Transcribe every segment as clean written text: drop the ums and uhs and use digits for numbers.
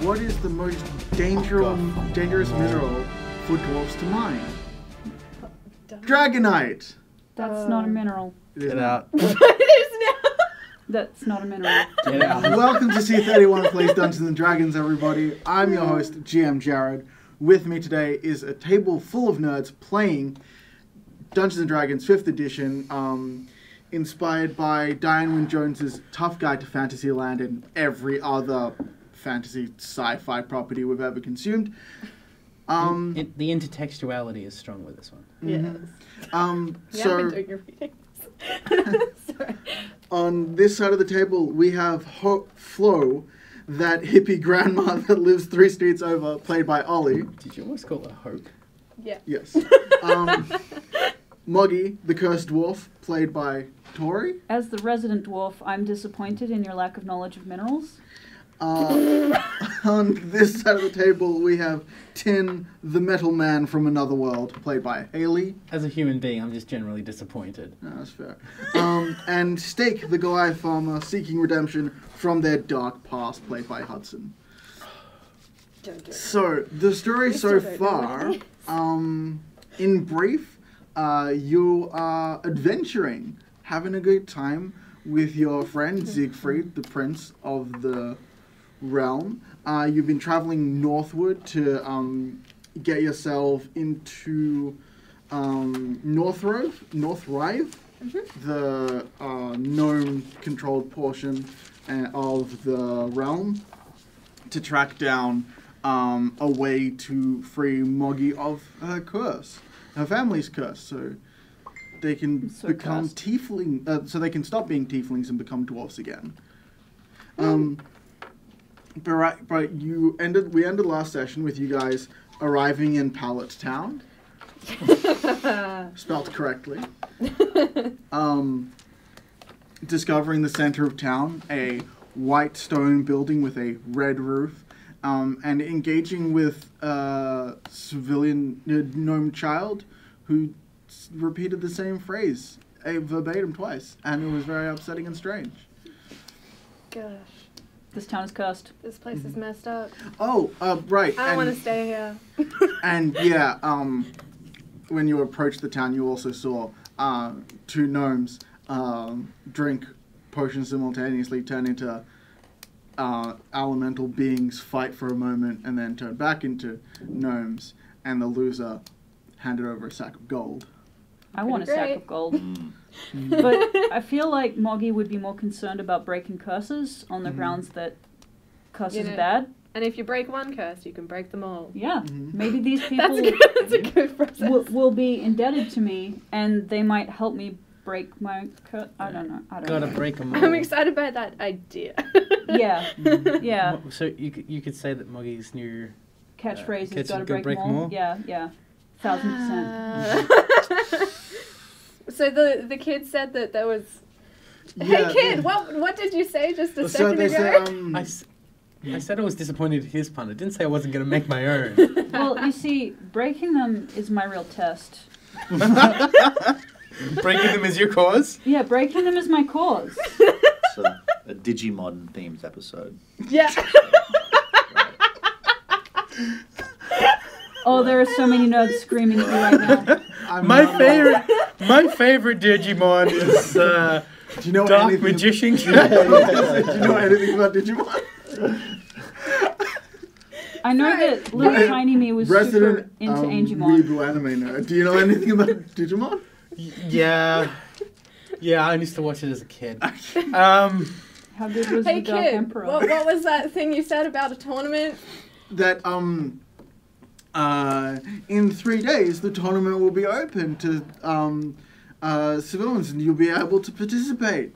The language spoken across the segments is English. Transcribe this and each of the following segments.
what is the most dangerous mineral for dwarves to mine? Dragonite! That's not a mineral. Get out. It is now. That's not a mineral. Get out. Welcome to C31 Plays Dungeons and Dragons, everybody. I'm your host, GM Jared. With me today is a table full of nerds playing Dungeons and Dragons 5th edition, inspired by Diane Wynne Jones's Tough Guide to Fantasyland and every other fantasy sci-fi property we've ever consumed. The intertextuality is strong with this one. Yes. So I've been doing your readings. Sorry. on this side of the table, we have Flo, that hippie grandma that lives 3 streets over, played by Ollie. Did you always call her Hope? Yeah. Yes. Moggy, the cursed dwarf, played by Tori. As the resident dwarf, I'm disappointed in your lack of knowledge of minerals. On this side of the table, we have Tin, the metal man from another world, played by Haley. As a human being, I'm just generally disappointed. No, that's fair. And Steak, the Goliath farmer, seeking redemption from their dark past, played by Hudson. Don't do it. So, the story We so still don't know far, what it in brief, you are adventuring, having a good time with your friend Siegfried, the prince of the realm. You've been traveling northward to get yourself into Northrive, the gnome-controlled portion of the realm, to track down a way to free Moggy of her curse, her family's curse, so they can become tiefling, so they can stop being tieflings and become dwarfs again. But we ended last session with you guys arriving in Pallet Town, spelt correctly. Discovering the center of town, a white stone building with a red roof, and engaging with a civilian gnome child who repeated the same phrase verbatim twice, and it was very upsetting and strange. Gosh, This town is cursed. this place is messed up. Oh, right. I don't want to stay here. And yeah, when you approached the town, you also saw 2 gnomes drink potions simultaneously, turn into elemental beings, fight for a moment, and then turn back into gnomes. And the loser handed over a sack of gold. I want a sack great. of gold. But I feel like Moggy would be more concerned about breaking curses on the grounds that curses are bad. And if you break one curse, you can break them all. Yeah, maybe these people That's a good process. will be indebted to me, and they might help me break my curse. I don't know. Gotta break them all. I'm excited by that idea. Yeah, yeah. So you could say that Moggy's new Catchphrase is gotta gotta break them all. Yeah, yeah. 1000%. So the kid said that there was... Yeah, Hey kid, what did you say just a So second they ago? say, I said I was disappointed in his pun. I didn't say I wasn't going to make my own. Well, you see, breaking them is my real test. Breaking them is your cause? Yeah, breaking them is my cause. It's a Digimon themed episode. Yeah. Oh, there are so many nerds screaming at me right now. My favorite Digimon is do you know Dark anything Magician. Do you know anything about Digimon? I know that little tiny me was super into Angemon. Weeble anime nerd. Do you know anything about Digimon? Yeah, I used to watch it as a kid. How good was Hey the Dark kid, Emperor? what was that thing you said about a tournament? That in 3 days the tournament will be open to civilians, and you'll be able to participate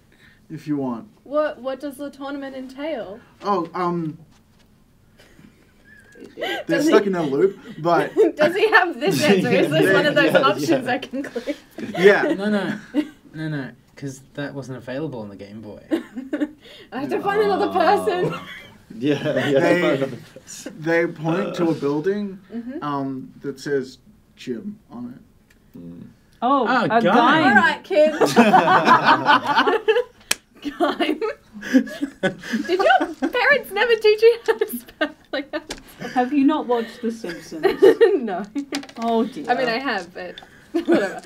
if you want. What does the tournament entail? Oh, they're stuck in a loop, but Does he have this answer? Is this one of those options I can click? yeah. No, because that wasn't available on the Game Boy. I have to find another person. They point to a building that says gym on it. Oh, a Gaim. Gaim. All right, kid. Gaim. Did your parents never teach you how to spell? like that. Have you not watched The Simpsons? No. Oh dear. I mean, I have, but whatever.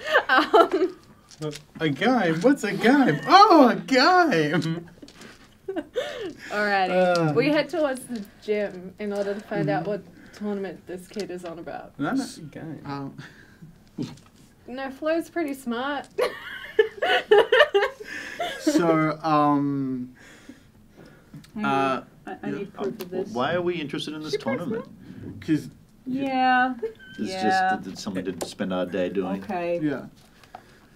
A game? What's a game? Oh, a game! Alrighty. We head towards the gym in order to find out what tournament this kid is on about. No, that's a game. No, Flo's pretty smart. So, Hang on. I need proof of this. Why are we interested in this tournament? because Yeah. It's Yeah. just something to spend our day doing. Okay. yeah,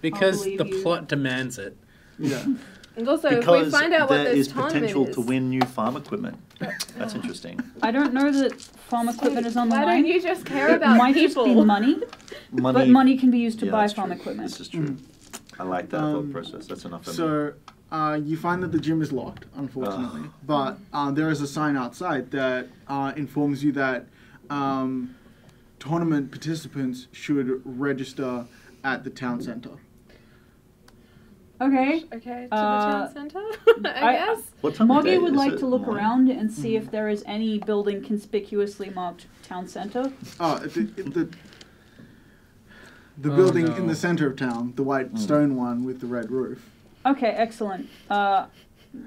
Because believe the you. plot demands it. yeah. And also, Because if we find out what there this is tournament potential is, to win new farm equipment. That's interesting. I don't know that farm equipment is on the why line. don't you just care It about might people? just be money, but money can be used to Yeah, buy that's farm true. equipment. This is true. I like that thought process. That's enough for me. So, you find that the gym is locked, unfortunately, but there is a sign outside that informs you that tournament participants should register at the town center. Okay. Okay, to the town centre, I guess. What time of day Moggy would is like it? to look Morning? around and see if there is any building conspicuously marked town center. Oh, the building in no. the center of town, the white stone one with the red roof. Okay, excellent.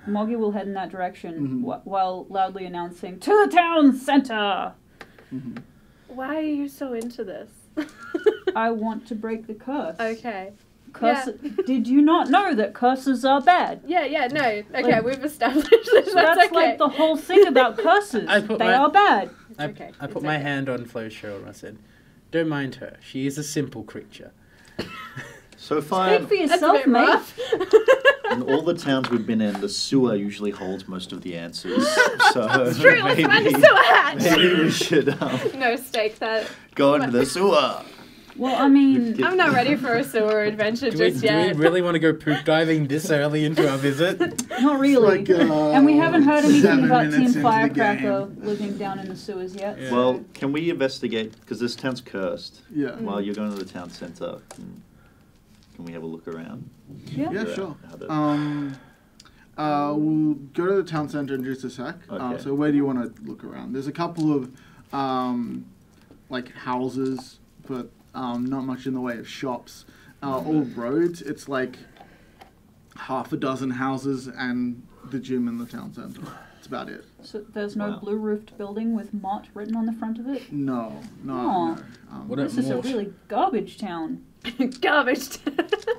Moggy will head in that direction while loudly announcing, "To the town center!" Why are you so into this? I want to break the curse. Okay. Curse. Did you not know that curses are bad? Yeah, no. Okay, Like- we've established this. That's okay. like the whole thing about curses. I put They my- are bad. I It's put my okay. hand on Flo's shoulder and I said, "Don't mind her. She is a simple creature." So far, Speak for That's a yourself, bit mate. rough. in all the towns we've been in, the sewer usually holds most of the answers. So It's true, let's find a sewer hatch! maybe we should No, stake that. go into the sewer. Well, I mean, I'm not ready for a sewer adventure Do we just yet. really want to go poop diving this early into our visit? not really. Like, And we haven't heard anything 7 about minutes Team into the Firecracker game. living down in the sewers yet. Yeah. Well, can we investigate? Because this town's cursed. Yeah. While you're going to the town centre, can we have a look around? Yeah. Yeah, Figure sure. out how to- We'll go to the town center in just a sec. Okay. So where do you want to look around? There's a couple of like houses, but not much in the way of shops. All roads. It's like half a dozen houses and the gym in the town center. That's about it. So there's no Wow. blue-roofed building with Mott written on the front of it? No. Aw. What This is a really garbage town. Garbage.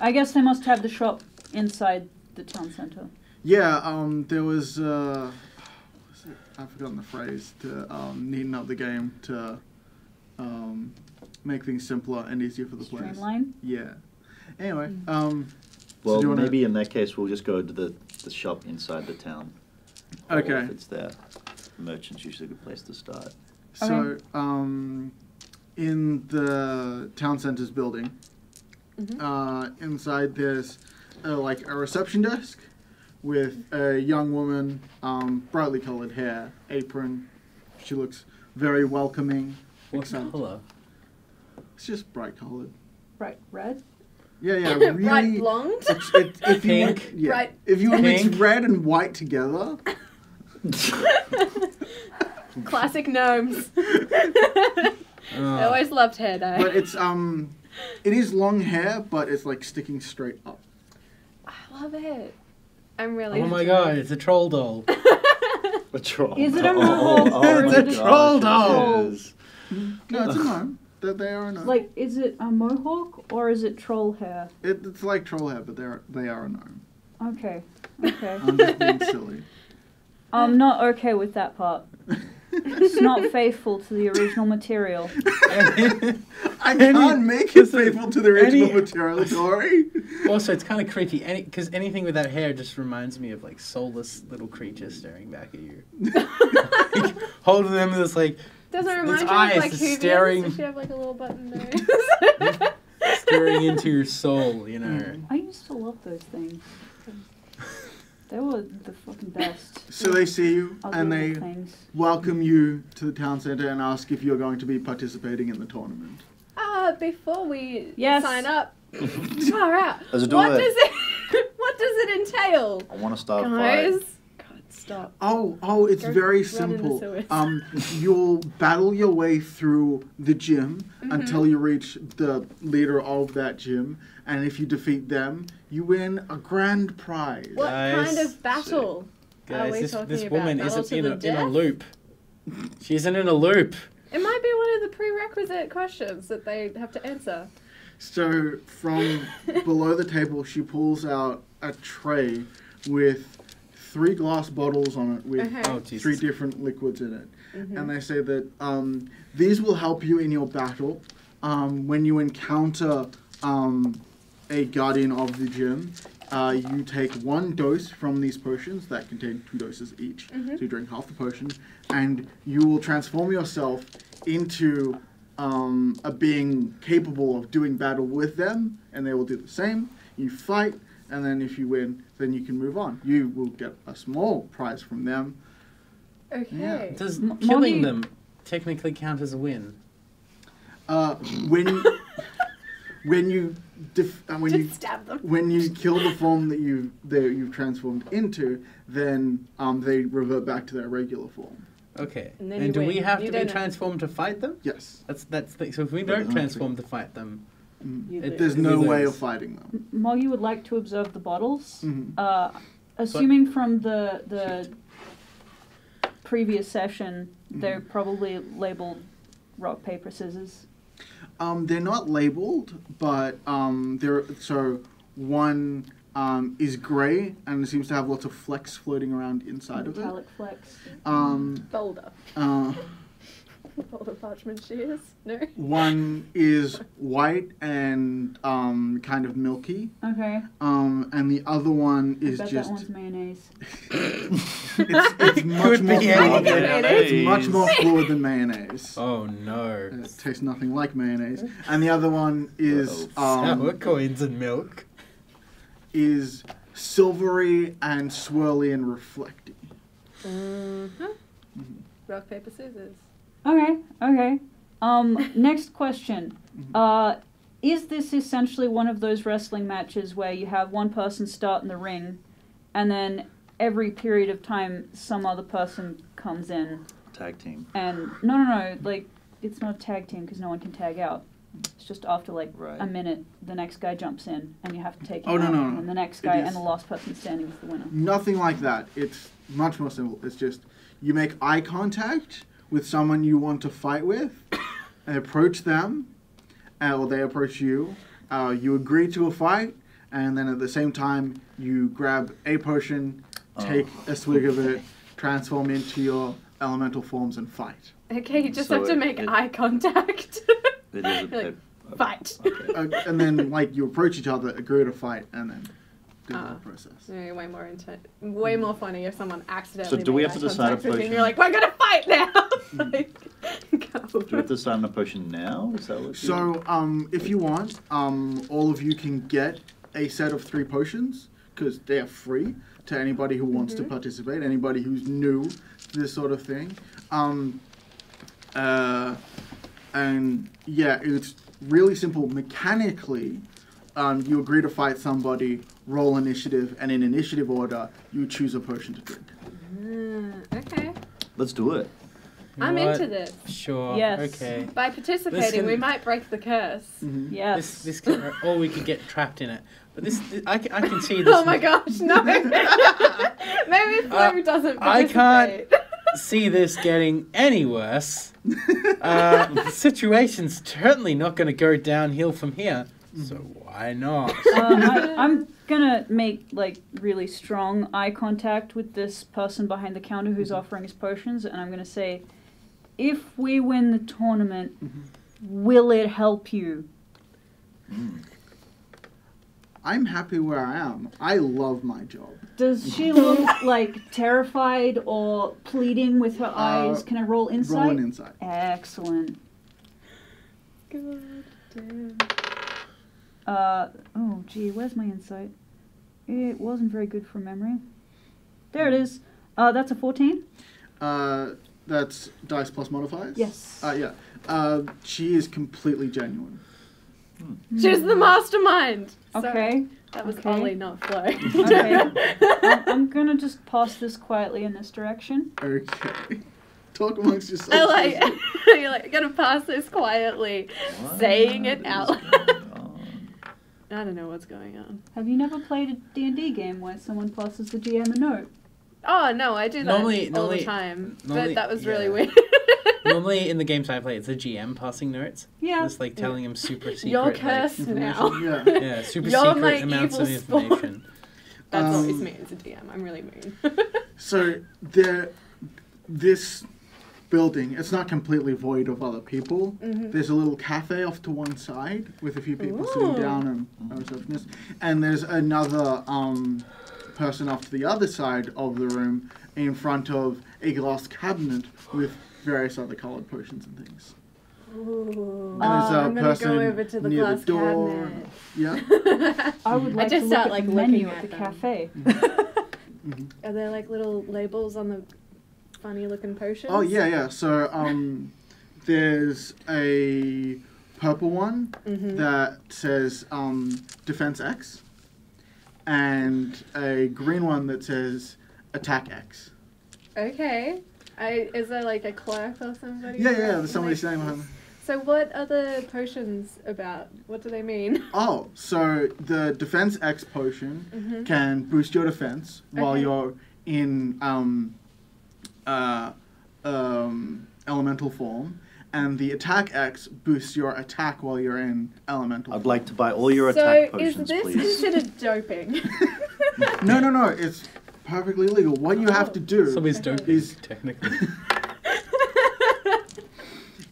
I guess they must have the shop inside the town center. Yeah. There was. What was it? I've forgotten the phrase to neaten up the game to make things simpler and easier for the players. Streamline. Yeah. Anyway. Well, do you wanna- maybe in that case we'll just go to the shop inside the town. Or Okay. if it's there. The merchant's usually a good place to start. So, in the town center's building, inside there's like a reception desk with a young woman, brightly colored hair, apron. She looks very welcoming. What except- colour? It's just bright colored. Bright red? Yeah, really. Bright blonde. If you Pink. mix- yeah. Bright If you mix pink. red and white together, Classic gnomes. I Oh. always loved hair dye. but it's it is long hair, but it's like sticking straight up. I love it. I'm really. Oh my into god, it. it's a troll doll. A troll. Is it a mohawk or is my it a gosh, troll it doll? is. No, it's a gnome. They are a gnome. Like, is it a mohawk or is it troll hair? It's like troll hair, but they are a gnome. Okay. Okay. I'm just being silly. I'm not okay with that part. It's not faithful to the original material. I can't make it faithful to the original any- material, Dory. Also, it's kind of creepy, because anything with that hair just reminds me of, like, soulless little creatures staring back at you. Like, holding them with this, like, Doesn't it its remind you eyes of like is Hoovians? staring- Does she have like a little button nose? staring into your soul, you know. I used to love those things. They were the fucking best. So they see you Ugly and they little things. welcome you to the town center and ask if you're going to be participating in the tournament. Before we Yes. sign up, far out. Let's do What it. does it? What does it entail, I want to start a guys? fight. God stop. Oh, it's Go very run in the simple. sewers. You'll battle your way through the gym until you reach the leader of that gym, and if you defeat them, you win a grand prize. What Guys, kind of battle are Guys, we this talking this about? woman Battle isn't to in the a death? loop. She isn't in a loop. It might be one of the prerequisite questions that they have to answer. So from below the table, she pulls out a tray with 3 glass bottles on it with Okay. Oh, Jesus. 3 different liquids in it. Mhm. And they say that these will help you in your battle. When you encounter a guardian of the gym, you take 1 dose from these potions that contain 2 doses each. So you drink half the potion, and you will transform yourself into a being capable of doing battle with them, and they will do the same. You fight, and then if you win, then you can move on. You will get a small prize from them. Okay. Does Molly- killing them technically count as a win? When when you Just stab them. when you kill the form that you've transformed into, then they revert back to their regular form. Okay. And then And you do we win. have You to be don't know. transformed to fight them? Yes. That's the, so if we But don't not transform to fight them, You lose. There's We no way lose. of fighting them. Moggy would like to observe the bottles. Mhm. Assuming from the previous session, they're probably labeled rock, paper, scissors. They're not labeled, but one is grey and seems to have lots of flecks floating around inside of it. Metallic flex. Boulder. Uh, Boulder parchment shears. No. one is white and kind of milky, Okay. and the other one I is bet just that one's mayonnaise. it's much Could more be fluid. anything. It's much more fluid than mayonnaise. oh no. And it tastes nothing like mayonnaise. And the other one is Sour coins and milk. is silvery and swirly and reflecty. Rock, paper, scissors. Okay. Next question. Is this essentially one of those wrestling matches where you have one person start in the ring, and then every period of time some other person comes in? Tag team. And no, like it's not a tag team because no one can tag out. It's just after like Right. a minute, the next guy jumps in, and you have to take him Oh, no, out, no, no. and the next It guy is- and the last person standing is the winner. Nothing like that. It's much more simple. It's just you make eye contact with someone you want to fight with, and approach them, or they approach you. You agree to a fight, and then at the same time you grab a potion, take a swig of it, transform into your elemental forms, and fight. Okay, you just So have to make eye contact. It is You're like, fight. Okay. And then like you approach each other, agree to fight, and then do the whole process. Yeah, way more funny if someone accidentally. So do we made have to eye decide a contact with you and potion? you're like, we're gonna fight now. Like, go. Do we have to sign a potion now? Is that what you... So, if you want, all of you can get a set of 3 potions, because they are free to anybody who wants to participate, anybody who's new to this sort of thing. And yeah, it's really simple. Mechanically, you agree to fight somebody, roll initiative, and in initiative order, you choose a potion to drink. Okay. Let's do it. You know I'm what? into this. Sure. Yes. Okay. By participating, can- we might break the curse. Yes. This can, or we could get trapped in it. But I can see this. Oh my gosh, no. Maybe Flo doesn't I participate. can't see this getting any worse. The situation's certainly not going to go downhill from here. So why not? I'm gonna make like really strong eye contact with this person behind the counter who's offering us potions, and I'm gonna say, if we win the tournament, will it help you? I'm happy where I am. I love my job. Does she look like terrified or pleading with her eyes? Can I roll insight? Roll an insight. Excellent. God damn. Oh gee, where's my insight? It wasn't very good from memory. There it is. That's a 14. That's dice plus modifiers? Yes. Yeah. She is completely genuine. She's the mastermind. Sorry. Okay. That was Okay. Ollie, not Flo. Okay. I'm gonna just pass this quietly in this direction. Okay. Talk amongst yourselves. I like, you're like, gonna pass this quietly, saying it out loud. I don't know what's going on. Have you never played a D&D game where someone passes the GM a note? Oh, no, I do that all the time. normally- But that was really yeah. weird. Normally in the games I play, it's the GM passing notes. Yeah. It's like telling him super secret. You're like, cursed now. information. Yeah, super You're my secret amounts evil of spawn. information. That's always Um, me as a DM. I'm really mean. So this building, it's not completely void of other people. Mhm. There's a little cafe off to one side with a few people sitting Ooh. down and a receptionist. And there's another person off to the other side of the room in front of a glass cabinet with various other colored potions and things. Ooh. And there's a I'm gonna person go over to the near glass the door. cabinet. Yeah. I would like just to look start, at like, the menu looking at the at them. cafe. Are there like little labels on the funny looking potions? Oh yeah. So there's a purple one Mhm. that says Defense X, and a green one that says Attack X. Okay. Is there like a clerk or somebody? Yeah, around? there's somebody Like, saying behind. So what are the potions about? What do they mean? Oh, so the Defense X potion Mhm. can boost your defense while Okay. you're in elemental form, and the Attack X boosts your attack while you're in elemental. I'd like to buy all your So attack is potions, this please. considered doping? No, it's perfectly legal. What you have to do So he's Okay. doping, is technically.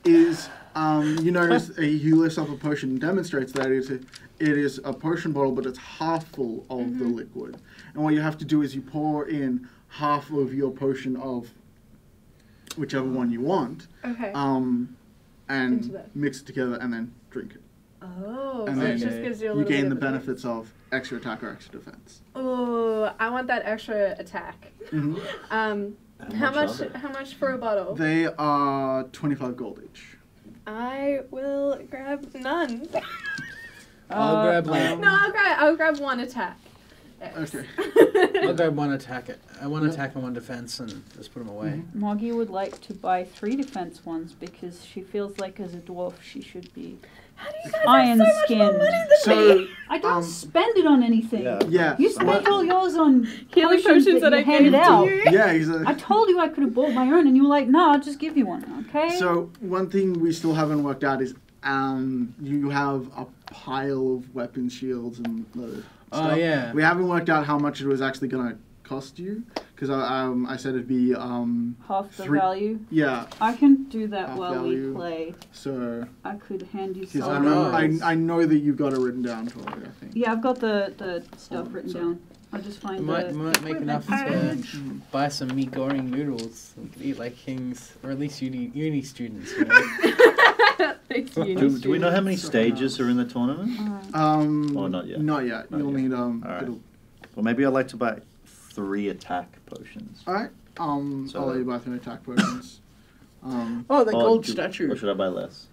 you notice he lifts up a potion and demonstrates that it is a potion bottle, but it's half full of the liquid. And what you have to do is you pour in half of your potion of whichever one you want, Okay. and Into that. mix it together and then drink it. Oh, and so then it just gives you a You little gain bit the of a boost. benefits of extra attack or extra defense. Oh, I want that extra attack. Mhm. How much much? are they? How much for a bottle? They are 25 gold each. I will grab none. I'll grab like No, I'll grab one attack. X. Okay. I'll grab one attack, one attack and one defense, and just put them away. Moggy would like to buy 3 defense ones because she feels like as a dwarf she should be How do you guys iron have so much skinned. more money than So, me? I don't Um, spend it on anything. yeah. You spent all yours on Healing potions potions that you I handed gave out. to you. Yeah, he's a... I told you I could have bought my own, and you were like, "No, I'll just give you one." Okay. So one thing we still haven't worked out is you have a pile of weapons, shields, and stuff. Oh, yeah. We haven't worked out how much it was actually gonna cost you because I said it'd be half the 3 value. Yeah. I can do that Half while value. we play. So I could hand you because some. I know that you've got it written down, Tori, I think. Yeah, I've got the stuff written So- down. I'll just I find might the make enough equipment to page. buy some meat-goring noodles. We could eat like kings, or at least uni students. You know? Thanks, Do we know how many stages are in the tournament? Or not yet? Not yet. Not You'll yet. need Alright. it'll- Well, maybe I'd like to buy 3 attack potions. All right. So- I'll let you buy 3 attack potions. Oh, the Or gold do- statue. Or should I buy less?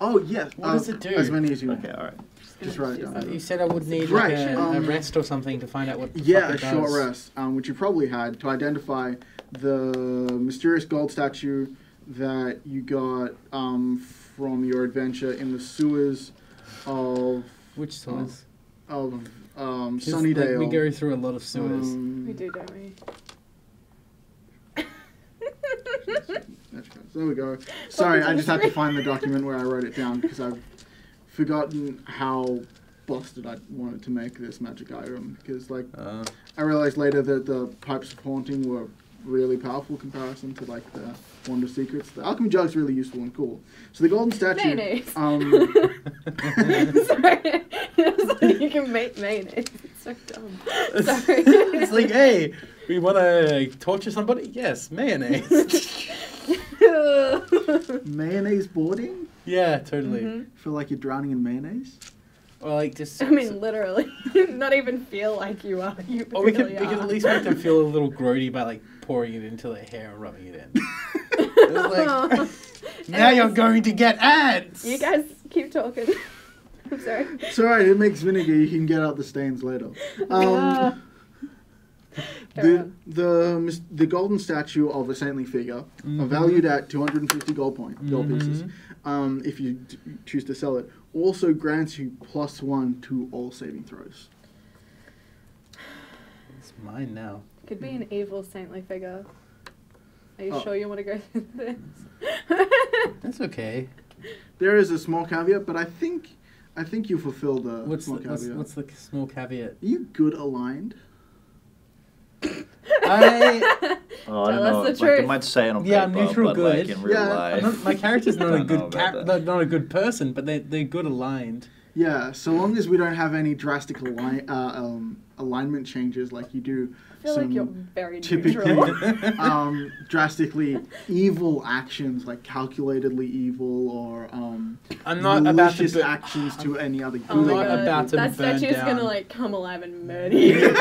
Oh yes. What does it do? As many as you want. Okay, alright. Just write it down. You said I would need Right, like a um, rest or something to find out what the Yeah, fuck a it short does. rest, which you probably had to identify the mysterious gold statue that you got from your adventure in the sewers of Which sewers? Sunnydale. We go through a lot of sewers. We do, don't we? There we go. Sorry, I just had to find the document where I wrote it down because I've forgotten how busted I wanted to make this magic item. Because I realized later that the pipes of haunting were really powerful comparison to like the Wand of Secrets. The alchemy jug's really useful and cool. So the golden statue. Mayonnaise. Sorry. It's like you can make mayonnaise. It's so dumb. Sorry. It's like, hey, we want to torture somebody? Yes, mayonnaise. Mayonnaise boarding? Yeah, totally. Mhm. Feel like you're drowning in mayonnaise? Or like just. I mean, literally. Not even feel like you are. You Or really we could are. at least make them feel a little grody by like pouring it into their hair and rubbing it in. It's like, now you're going to get ads. You guys keep talking. I'm sorry. It's alright, it makes vinegar, you can get out the stains later. The golden statue of a saintly figure are valued at 250 gold pieces. If you choose to sell it, also grants you +1 to all saving throws. It's mine now. Could be an evil saintly figure. Are you sure you want to go through this? That's okay. There is a small caveat, but I think you fulfilled the small caveat. What's the small caveat? Are you good aligned? I Oh, I Tell don't us know. the Like, truth. they might say it on Yeah, paper, I'm neutral but good. like in real life, my character's not a don't know good about that. not a good person, but they're good aligned. Yeah, so long as we don't have any drastic alignment changes like you do. I feel like you're very typically neutral. drastically evil actions, like calculatedly evil, or I'm not about to malicious actions to any other Oh good. my not god, about to that burn statue's down. gonna like come alive and murder you.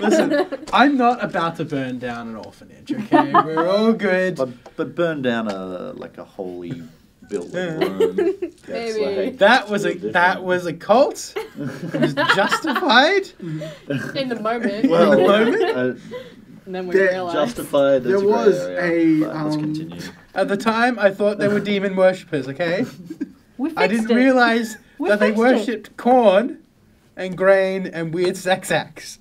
Listen, I'm not about to burn down an orphanage, okay? We're all good. But burn down a holy building. Rome. That's Maybe. like That was little a cult. It was justified. In the moment. Well, moment? And then we There- realized. justified. There that's was great area, a, but let's um, continue. At the time, I thought they were demon worshippers, okay? We fixed I didn't it. realize We that they fixed it. worshipped corn and grain and weird sex acts.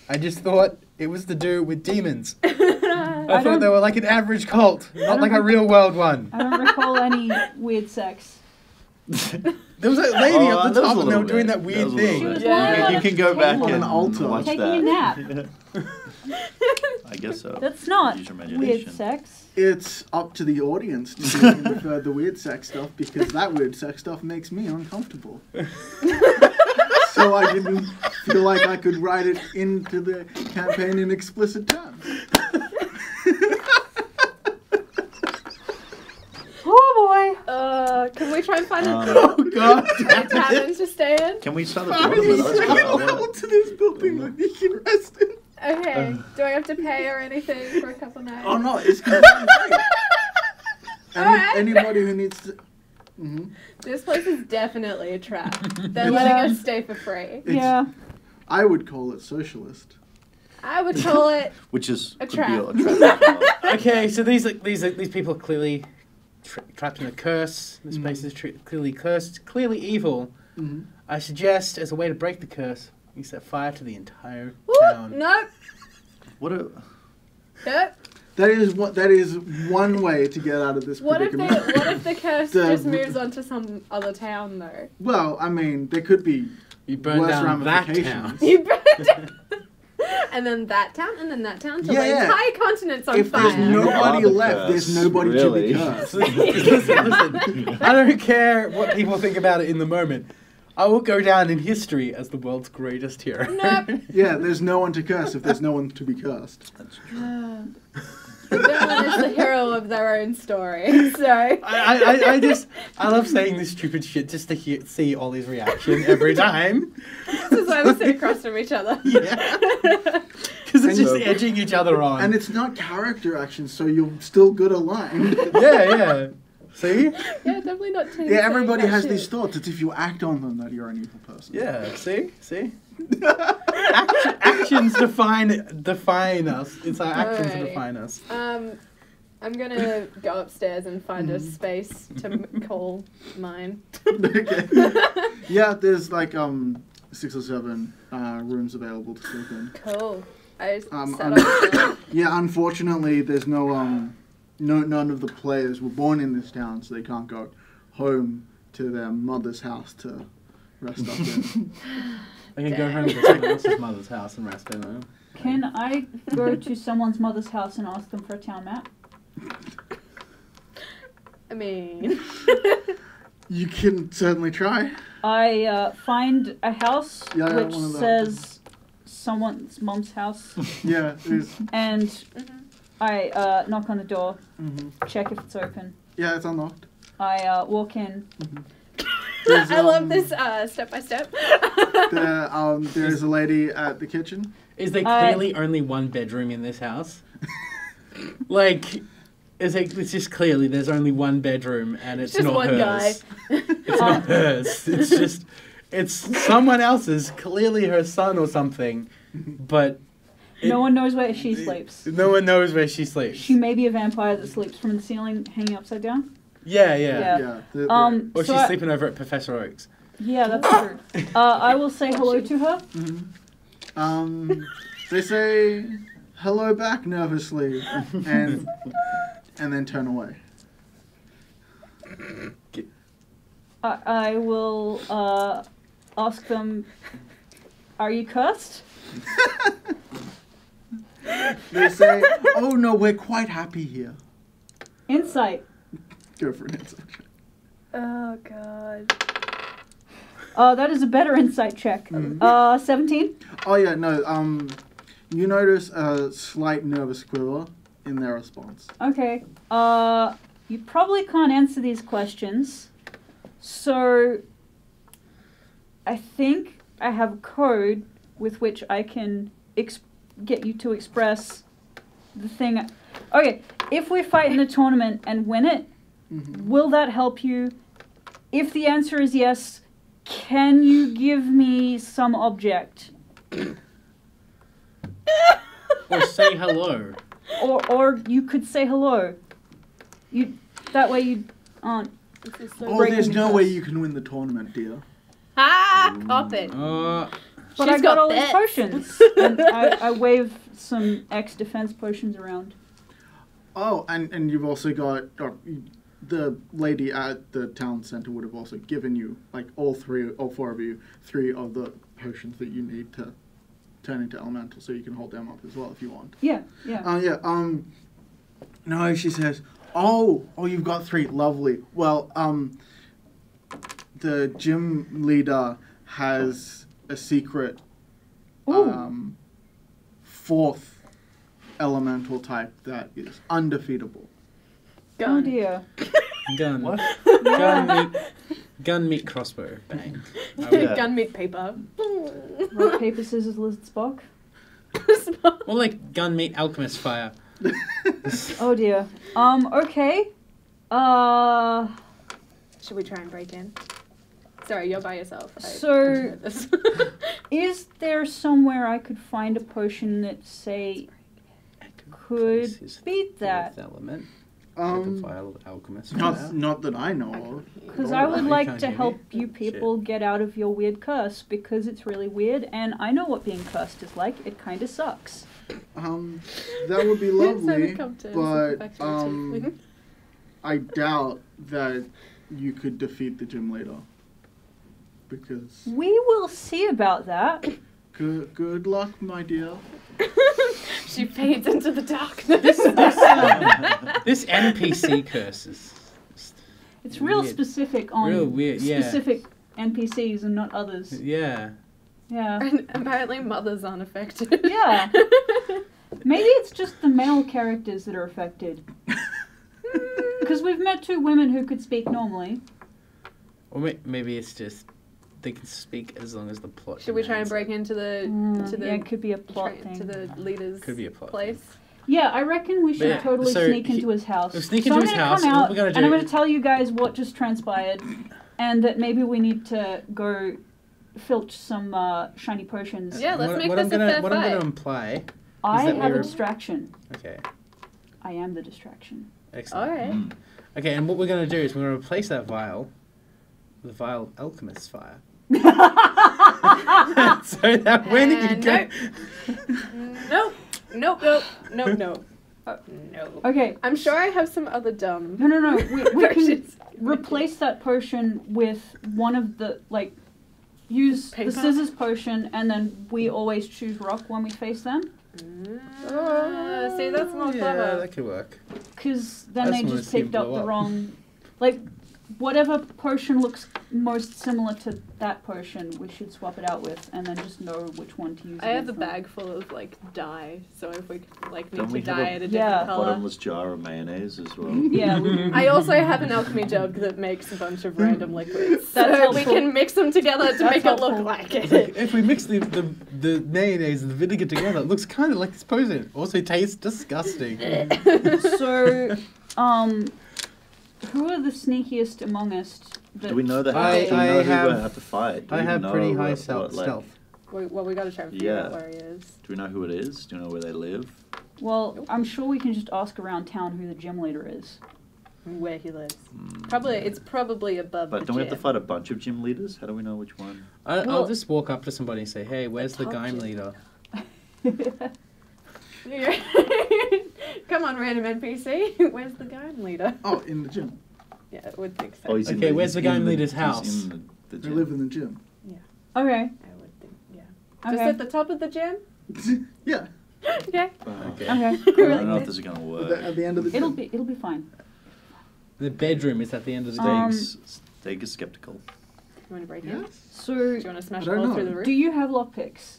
I just thought it was to do with demons. I thought don't- they were like an average cult, not like a real world one. I don't recall any weird sex. There was a lady Oh, up the there was top a and they were little doing bit. that There weird was a little thing. She was bit. lying on You a can go back table on and an altar. watch Taking that. a nap. I guess so. That's not Use your weird imagination. sex. It's up to the audience to see if they prefer the weird sex stuff, because that weird sex stuff makes me uncomfortable. So I didn't feel like I could write it into the campaign in explicit terms. Oh Can we try and find Oh god. a tavern to stay in? Can we start the I'm tournament? Let's so go. loud to this building that you can rest in. Okay. Do I have to pay or anything for a couple nights? Oh no, it's completely free. Alright. Anybody who needs to... Mhm. This place is definitely a trap. They're Yeah. letting us stay for free. It's- yeah. I would call it socialist. I would call it Which is A could trap. be a trap. Okay, so these people are clearly trapped in a curse. This place is clearly cursed, clearly evil. Mm-hmm. I suggest, as a way to break the curse, you set fire to the entire Woo, town. nope. What a Nope. That is one way to get out of this What if predicament. the curse The- just moves on to some other town though? Well, I mean, there could be You burn worse down that ramifications. town. You burned down. And then that town, and then that town, till Yeah, the yeah. entire continent's on If there's fire. nobody the left, curse, there's nobody really. to be cursed. Listen, I don't care what people think about it in the moment. I will go down in history as the world's greatest hero. Nope. Yeah, there's no one to curse if there's no one to be cursed. That's true. No one is the hero of their own story, so. I love saying this stupid shit just to see Ollie's reaction every time. This is why we sit across from each other. Yeah. Because it's And just so- edging each other on. And it's not character action, so you're still good aligned. yeah. See? Yeah, definitely not team. Yeah, everybody saying has that these shit. thoughts. It's if you act on them that you're an evil person. Yeah, see? Actions define us. It's our actions that Alrighty. define us. I'm gonna go upstairs and find a space to call mine. Okay. Yeah, there's like 6 or 7 rooms available to sleep in. Cool. I set Um, up. Yeah, unfortunately, there's none of the players were born in this town, so they can't go home to their mother's house to rest up in. I can go home to someone else's mother's house and rest in it. Can I go to someone's mother's house and ask them for a town map? I mean, You can certainly try. I find a house Yeah, which one of those. says someone's mum's house, Yeah, there's. and I knock on the door, Mhm. check if it's open. Yeah, it's unlocked. I walk in. There's, I love this step by step. There is a lady at the kitchen. Is there clearly only one bedroom in this house? Like, it's just clearly there's only one bedroom and it's Just not one hers. It's not hers. It's someone else's, clearly her son or something, but No one knows where she sleeps. no one knows where she sleeps. She may be a vampire that sleeps from the ceiling hanging upside down. Yeah. Yeah. Or So she's sleeping over at Professor Oak's. Yeah, that's true. I will say hello to her. They say hello back nervously, and then turn away. I will ask them, are you cursed? They say, oh no, we're quite happy here. Insight. Go for an insight. Oh god. That is a better insight check. 17? Oh yeah, no, you notice a slight nervous quiver in their response. Okay. You probably can't answer these questions. So, I think I have a code with which I can get you to express the thing. Okay, if we fight in the tournament and win it, will that help you? If the answer is yes, can you give me some object? Or say hello. Or you could say hello. That way you aren't. Oh, there's no way you can win the tournament, dear. Ah, cop it. But She's I got got all these bets. potions. And I wave some X defense potions around. Oh, and you've also got the lady at the town center would have also given you, like, all four of you, 3 of the potions that you need to turn into elemental, so you can hold them up as well if you want. Yeah. No, she says, oh, you've got 3, lovely. Well, the gym leader has a secret, 4th elemental type that is undefeatable. Oh dear. Gun. What? Gun meat crossbow. Bang. Gun meat paper. Rock, paper, scissors, lizard, Spock. More like gun meat alchemist fire. Oh dear. Okay. Should we try and break in? Sorry, you're by yourself. So, is there somewhere I could find a potion that, say, could beat that? Element. Vial of alchemist. Not that I know of. Because I would like to help you people get out of your weird curse, because it's really weird, and I know what being cursed is like. It kind of sucks. That would be lovely, but I doubt that you could defeat the gym leader. Because We will see about that. good luck, my dear. She fades into the darkness. This NPC curse is... It's real weird. Specific on Real weird, yeah. specific NPCs and not others. Yeah. Yeah. And apparently mothers aren't affected. Yeah. Maybe it's just the male characters that are affected. Because we've met 2 women who could speak normally. Or maybe it's just they can speak as long as the plot. Should we try and demands break into the Yeah, it could be a plot thing. to the leader's Could be a plot place? Yeah, I reckon we should Yeah, totally so sneak into his house. we'll sneak so into I'm his gonna house, come and out, what we're gonna and I'm do- going to tell you guys what just transpired, and that maybe we need to go filch some shiny potions. Yeah, let's make what this I'm gonna, a fair What fight. I'm going to imply... I that have we're- a distraction. Okay, I am the distraction. excellent. Alright. Okay, and what we're going to do is we're going to replace that vial with the vial alchemist's fire. So that when you And go... Nope. No. Okay. I'm sure I have some other dumb No. We can versions. replace that potion with one of the, use Paper? the scissors potion, and then we always choose rock when we face them. See, that's not yeah, clever. that could work. Because then That's they when just I see picked up blow the up. wrong... whatever potion looks most similar to that potion, we should swap it out with, and then just know which one to use. I have a against them. bag full of dye, so if we need Don't we to have dye a it a Yeah. different color. Bottomless jar of mayonnaise as well. Yeah. we- I also have an alchemy jug that makes a bunch of random liquids, That's so we helpful. can mix them together to That's make it look helpful. like It's it. like, if we mix the mayonnaise and the vinegar together, it looks kind of like this potion. Also tastes disgusting. So, Who are the sneakiest among us? Do we know the I- house? Do we I know who have- we're going to have to fight? Do I we have know pretty high what, stealth. Well, we gotta try and figure out Yeah. where he is. Do we know who it is? Do you know where they live? Well, I'm sure we can just ask around town who the gym leader is. Where he lives. Mm. It's probably above But the don't we have to gym. fight a bunch of gym leaders? How do we know which one? I'll Well- just walk up to somebody and say, "Hey, where's the top Gime gym. leader?" Come on, random NPC. Where's the gun leader? Oh, in the gym. Yeah, I would think so. Oh, he's in Okay, the, where's he's the in Gime leader's house? He's in the They gym. live in the gym. Okay. I would think, yeah. Just Okay. at the top of the gym? Yeah. Okay. Okay. Okay. I don't know if this is going to At work. the end of the gym. It'll be fine. The bedroom is at the end of the day. Steak is skeptical. You want to break in? Yes. So, Do you want to smash I a don't hole know. through the roof? do you have lockpicks?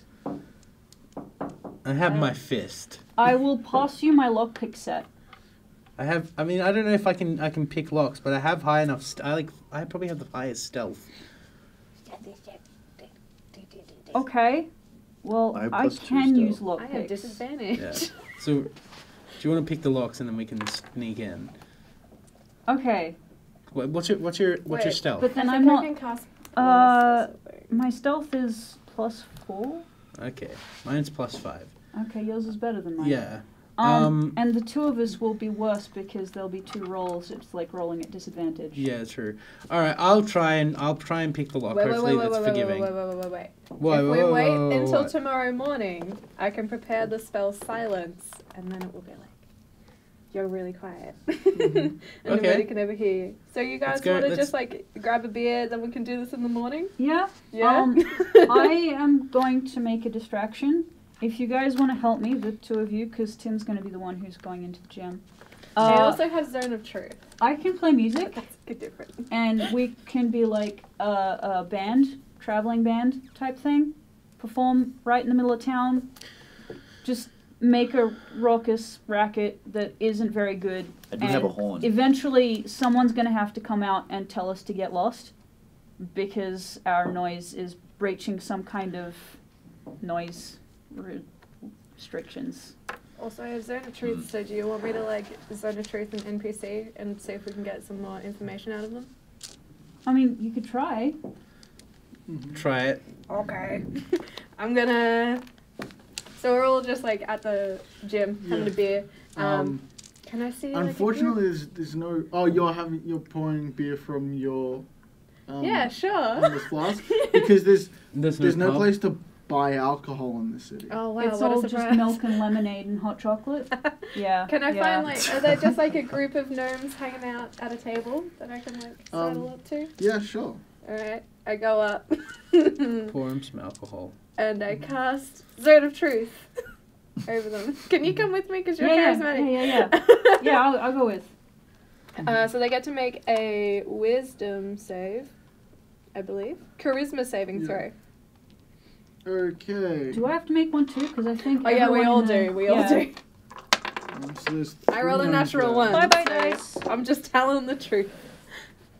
I have my fist. I will pass you my lockpick set. I have. I mean, I don't know if I can pick locks, but I have high enough. I probably have the highest stealth. Okay. Well, I have I plus 2 can stealth. use lockpicks. I have disadvantage. Yeah. So, do you want to pick the locks and then we can sneak in? Okay. What's your Wait, stealth? But then I I'm think I not. can cast Uh, bless or something. My stealth is +4. Okay, mine's +5. Okay, yours is better than mine. Yeah. And the two of us will be worse because there'll be 2 rolls. It's like rolling at disadvantage. Yeah, true. All right, I'll try and pick the lock. Hopefully that's forgiving. Wait. Whoa, If we whoa, wait whoa, whoa, until what? tomorrow morning, I can prepare the spell silence, and then it will be like, you're really quiet. And Okay. nobody can ever hear you. So you guys Let's go- want to let's- just like grab a beer, then we can do this in the morning? Yeah. Yeah? I am going to make a distraction. If you guys want to help me, the 2 of you, because Tim's going to be the one who's going into the gym. I also have Zone of Truth. I can play music, That's good different. and we can be like a band, traveling band type thing. Perform right in the middle of town. Just make a raucous racket that isn't very good. I do have a horn. Eventually, someone's going to have to come out and tell us to get lost because our noise is breaching some kind of noise restrictions. Also, I have Zone of Truth, so do you want me to like Zone of Truth an NPC and see if we can get some more information out of them? I mean, you could try. Try it. Okay. I'm gonna. So we're all just like at the gym having Yeah. a beer. Um, Can I see? Like, a Unfortunately, group? there's no. Oh, you're pouring beer from your. Yeah, sure. from this flask because there's There's no pub. place to buy alcohol in the city. Oh wow, It's what all a just surprise. milk and lemonade and hot chocolate. Yeah. Can I yeah. find like, are there just like a group of gnomes hanging out at a table that I can like sidle up to? Yeah, sure. Alright, I go up Pour him some alcohol. and I cast Zone of Truth over them. Can you come with me because you're Yeah, charismatic? yeah. Yeah, I'll go with. So they get to make a wisdom save, I believe. Charisma saving Yeah. throw. Okay. Do I have to make one too? Because I think. Oh yeah, we everyone all in the- do. We all yeah. do. So there's I rolled a 3 natural gnomes 1. Bye bye, so dice. I'm just telling the truth.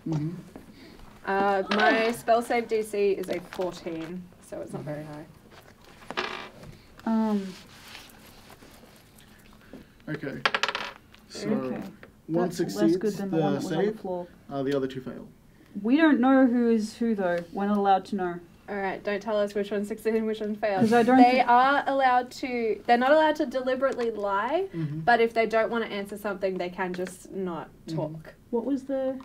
there. Mhm. My spell save DC is a 14, so it's not very high. Okay. So Okay. one That's less succeeds good than the one the that was on the save. floor. The other 2 fail. We don't know who is who though. We're not allowed to know. Alright, don't tell us which one succeeded and which one failed. 'Cause I don't They thi- are allowed to, they're not allowed to deliberately lie, Mhm. but if they don't want to answer something, they can just not talk. What was the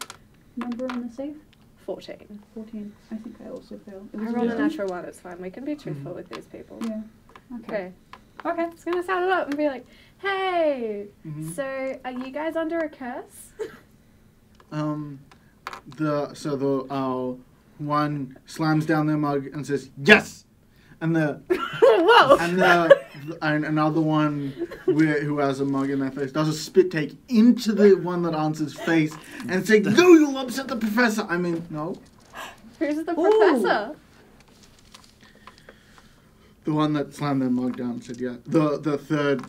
number on the save? 14. 14. I think I also failed. It I was rolled a wisdom? natural 1, it's fine. We can be truthful with these people. Yeah. Okay. Okay. Okay. I'm just gonna sound it up and be like, hey, Mhm. so are you guys under a curse? The one slams down their mug and says yes, and Whoa! and another one who has a mug in their face does a spit take into the one that answers face and say, no, you'll upset the professor. I mean, no, Who's the Ooh. professor? the one that slammed their mug down said yeah. The third.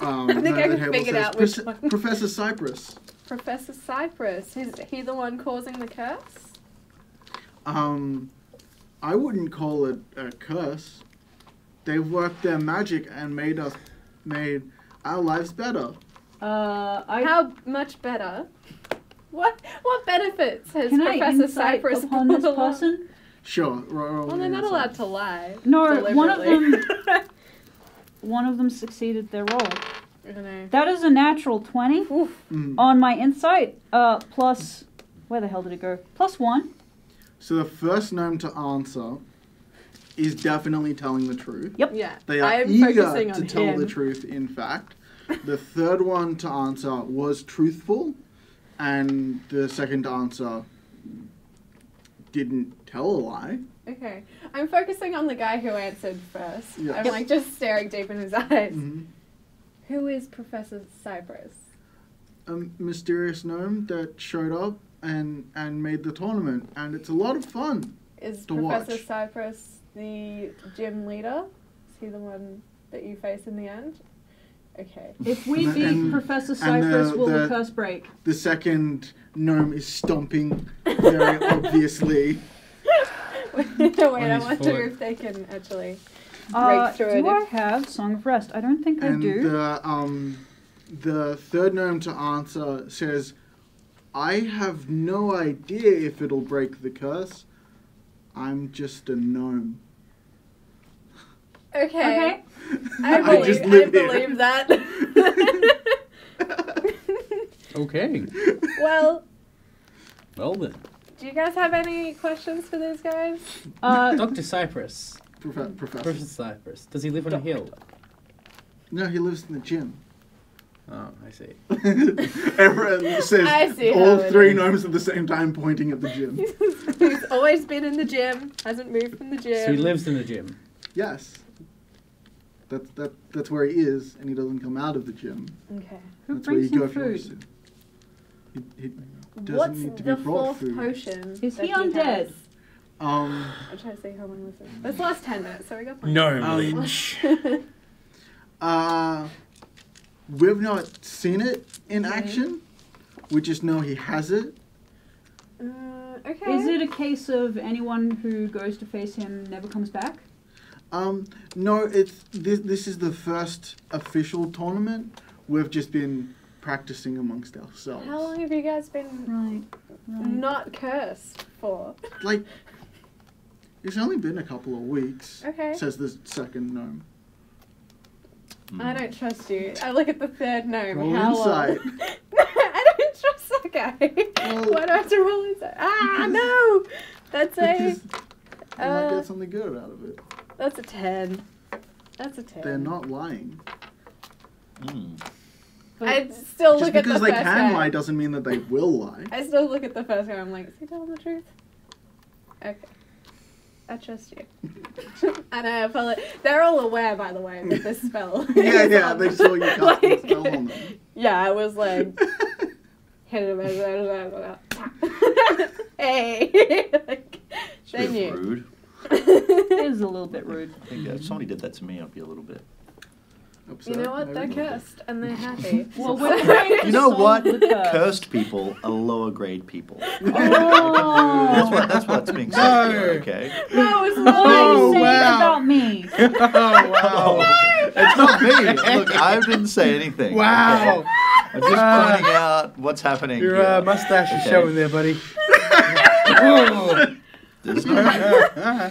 I think no, I the can table figure says, out which one." Professor Cypress. Professor Cypress. Is he the one causing the curse? I wouldn't call it a curse. They've worked their magic and made our lives better. How much better? What benefits has Can I Professor insight Cypress upon this brought along? person? Sure. Well, they're not allowed to lie. No, deliberately. one of them succeeded their roll. I don't know. That is a natural 20 on my insight. Plus, where the hell did it go? +1. So the first gnome to answer is definitely telling the truth. Yep. Yeah. They are I'm eager focusing to on tell him. the truth, in fact. The third one to answer was truthful, and the second to answer didn't tell a lie. Okay. I'm focusing on the guy who answered first. Yeah. I'm Yep. like just staring deep in his eyes. Mm-hmm. Who is Professor Cypress? A mysterious gnome that showed up and made the tournament, and it's a lot of fun. Is To Professor watch. Cypress the gym leader? Is he the one that you face in the end? Okay. If we And- beat and- Professor and Cypress, will the the- curse break? The second gnome is stomping very obviously. Wait, I his wonder foot. if they can actually break through it. Do I have Song of Rest? I don't think I And do. the third gnome to answer says, I have no idea if it'll break the curse. I'm just a gnome. Okay. I I believe, just live here. believe that. Okay. Well, Well then. do you guys have any questions for these guys? Dr. Cypress. Professor. Professor Cypress. Does he live on a hill? No, he lives in the gym. Oh, I see. Everyone says I see how all it three is. gnomes at the same time pointing at the gym. He's always been in the gym, hasn't moved from the gym. So he lives in the gym. Yes. That's where he is, and he doesn't come out of the gym. Okay. Who That's where you brings go him if you want food? to. He doesn't What's need to the be brought fourth food. potion? Is that he undead? has? Um, I'm trying to see how long this is. This last 10 minutes, so we got plenty. No. we've not seen it in Mhm. action. We just know he has it. Okay. Is it a case of anyone who goes to face him never comes back? No, it's this is the first official tournament. We've just been practicing amongst ourselves. How long have you guys been Right. not cursed for? Like, it's only been a couple of weeks. Okay. Says the second gnome. I don't trust you. I look at the third gnome. Roll How insight. long? I don't trust that guy. Well- Why do I have to roll insight? Ah, no! That's Because a... you might get something good out of it. That's a 10. That's a 10. They're not lying. I still Just look at the because they first can guy. lie doesn't mean that they will lie. I still look at the first guy. I'm like, is he telling the truth? Okay. I trust you. And I apologize. They're all aware, by the way, that this spell. Yeah, is yeah, on they them. saw you cast the Like, spell on them. Yeah, I was like, hit him. Hey. Like, It's a they bit knew. rude. It is a little bit rude. I think if somebody did that to me, I'd be a little bit. Upset, You know what? They're maybe. cursed and they're happy. Well, we're trying to You know solve what? the curse. Cursed people are lower grade people. Oh. That's what's being said here, No. okay? No, it's What are you Oh, saying wow. about me? Oh, wow. It's not me. Look, I didn't say anything. Wow. okay? I'm just pointing out what's happening Your here. mustache is Okay. showing there, buddy. Oh. There's no-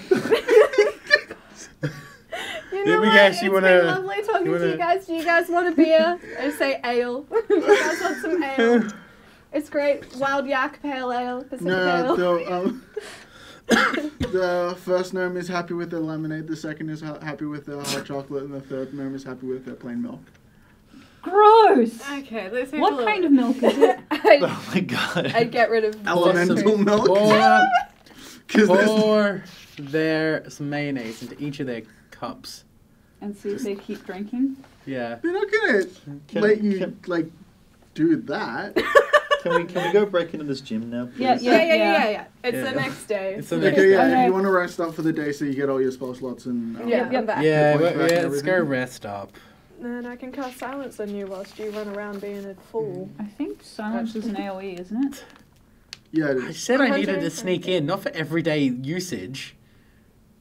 You There know we what? go, It's so you been wanna- lovely talking you to you wanna- guys. Do you guys want a beer? I say ale. Do you guys want some ale? It's great. Wild Yak Pale Ale. Pacific No, Ale. the first gnome is happy with their lemonade, the second is happy with their hot chocolate, and the third gnome is happy with their plain milk. Gross! Okay, let's see. What kind of milk is it? Oh my god. I'd get rid of Elemental the milk? Pour, 'Cause there's- pour some mayonnaise into each of their cups. And see if they keep drinking. Yeah. they're not gonna Can- let you, can- like, do that. Can we go break into this gym now, please? Yeah, Yeah. It's Yeah. the next day. It's the next Okay, yeah, Okay. if you want to rest up for the day so you get all your spell slots and... Yeah, Yep. I'm back. Yeah, Your points back and let's go everything. rest up. Then I can cast silence on you whilst you run around being a fool. I think silence is an AoE, isn't it? Yeah, it I is. said I needed to 100. sneak in, not for everyday usage.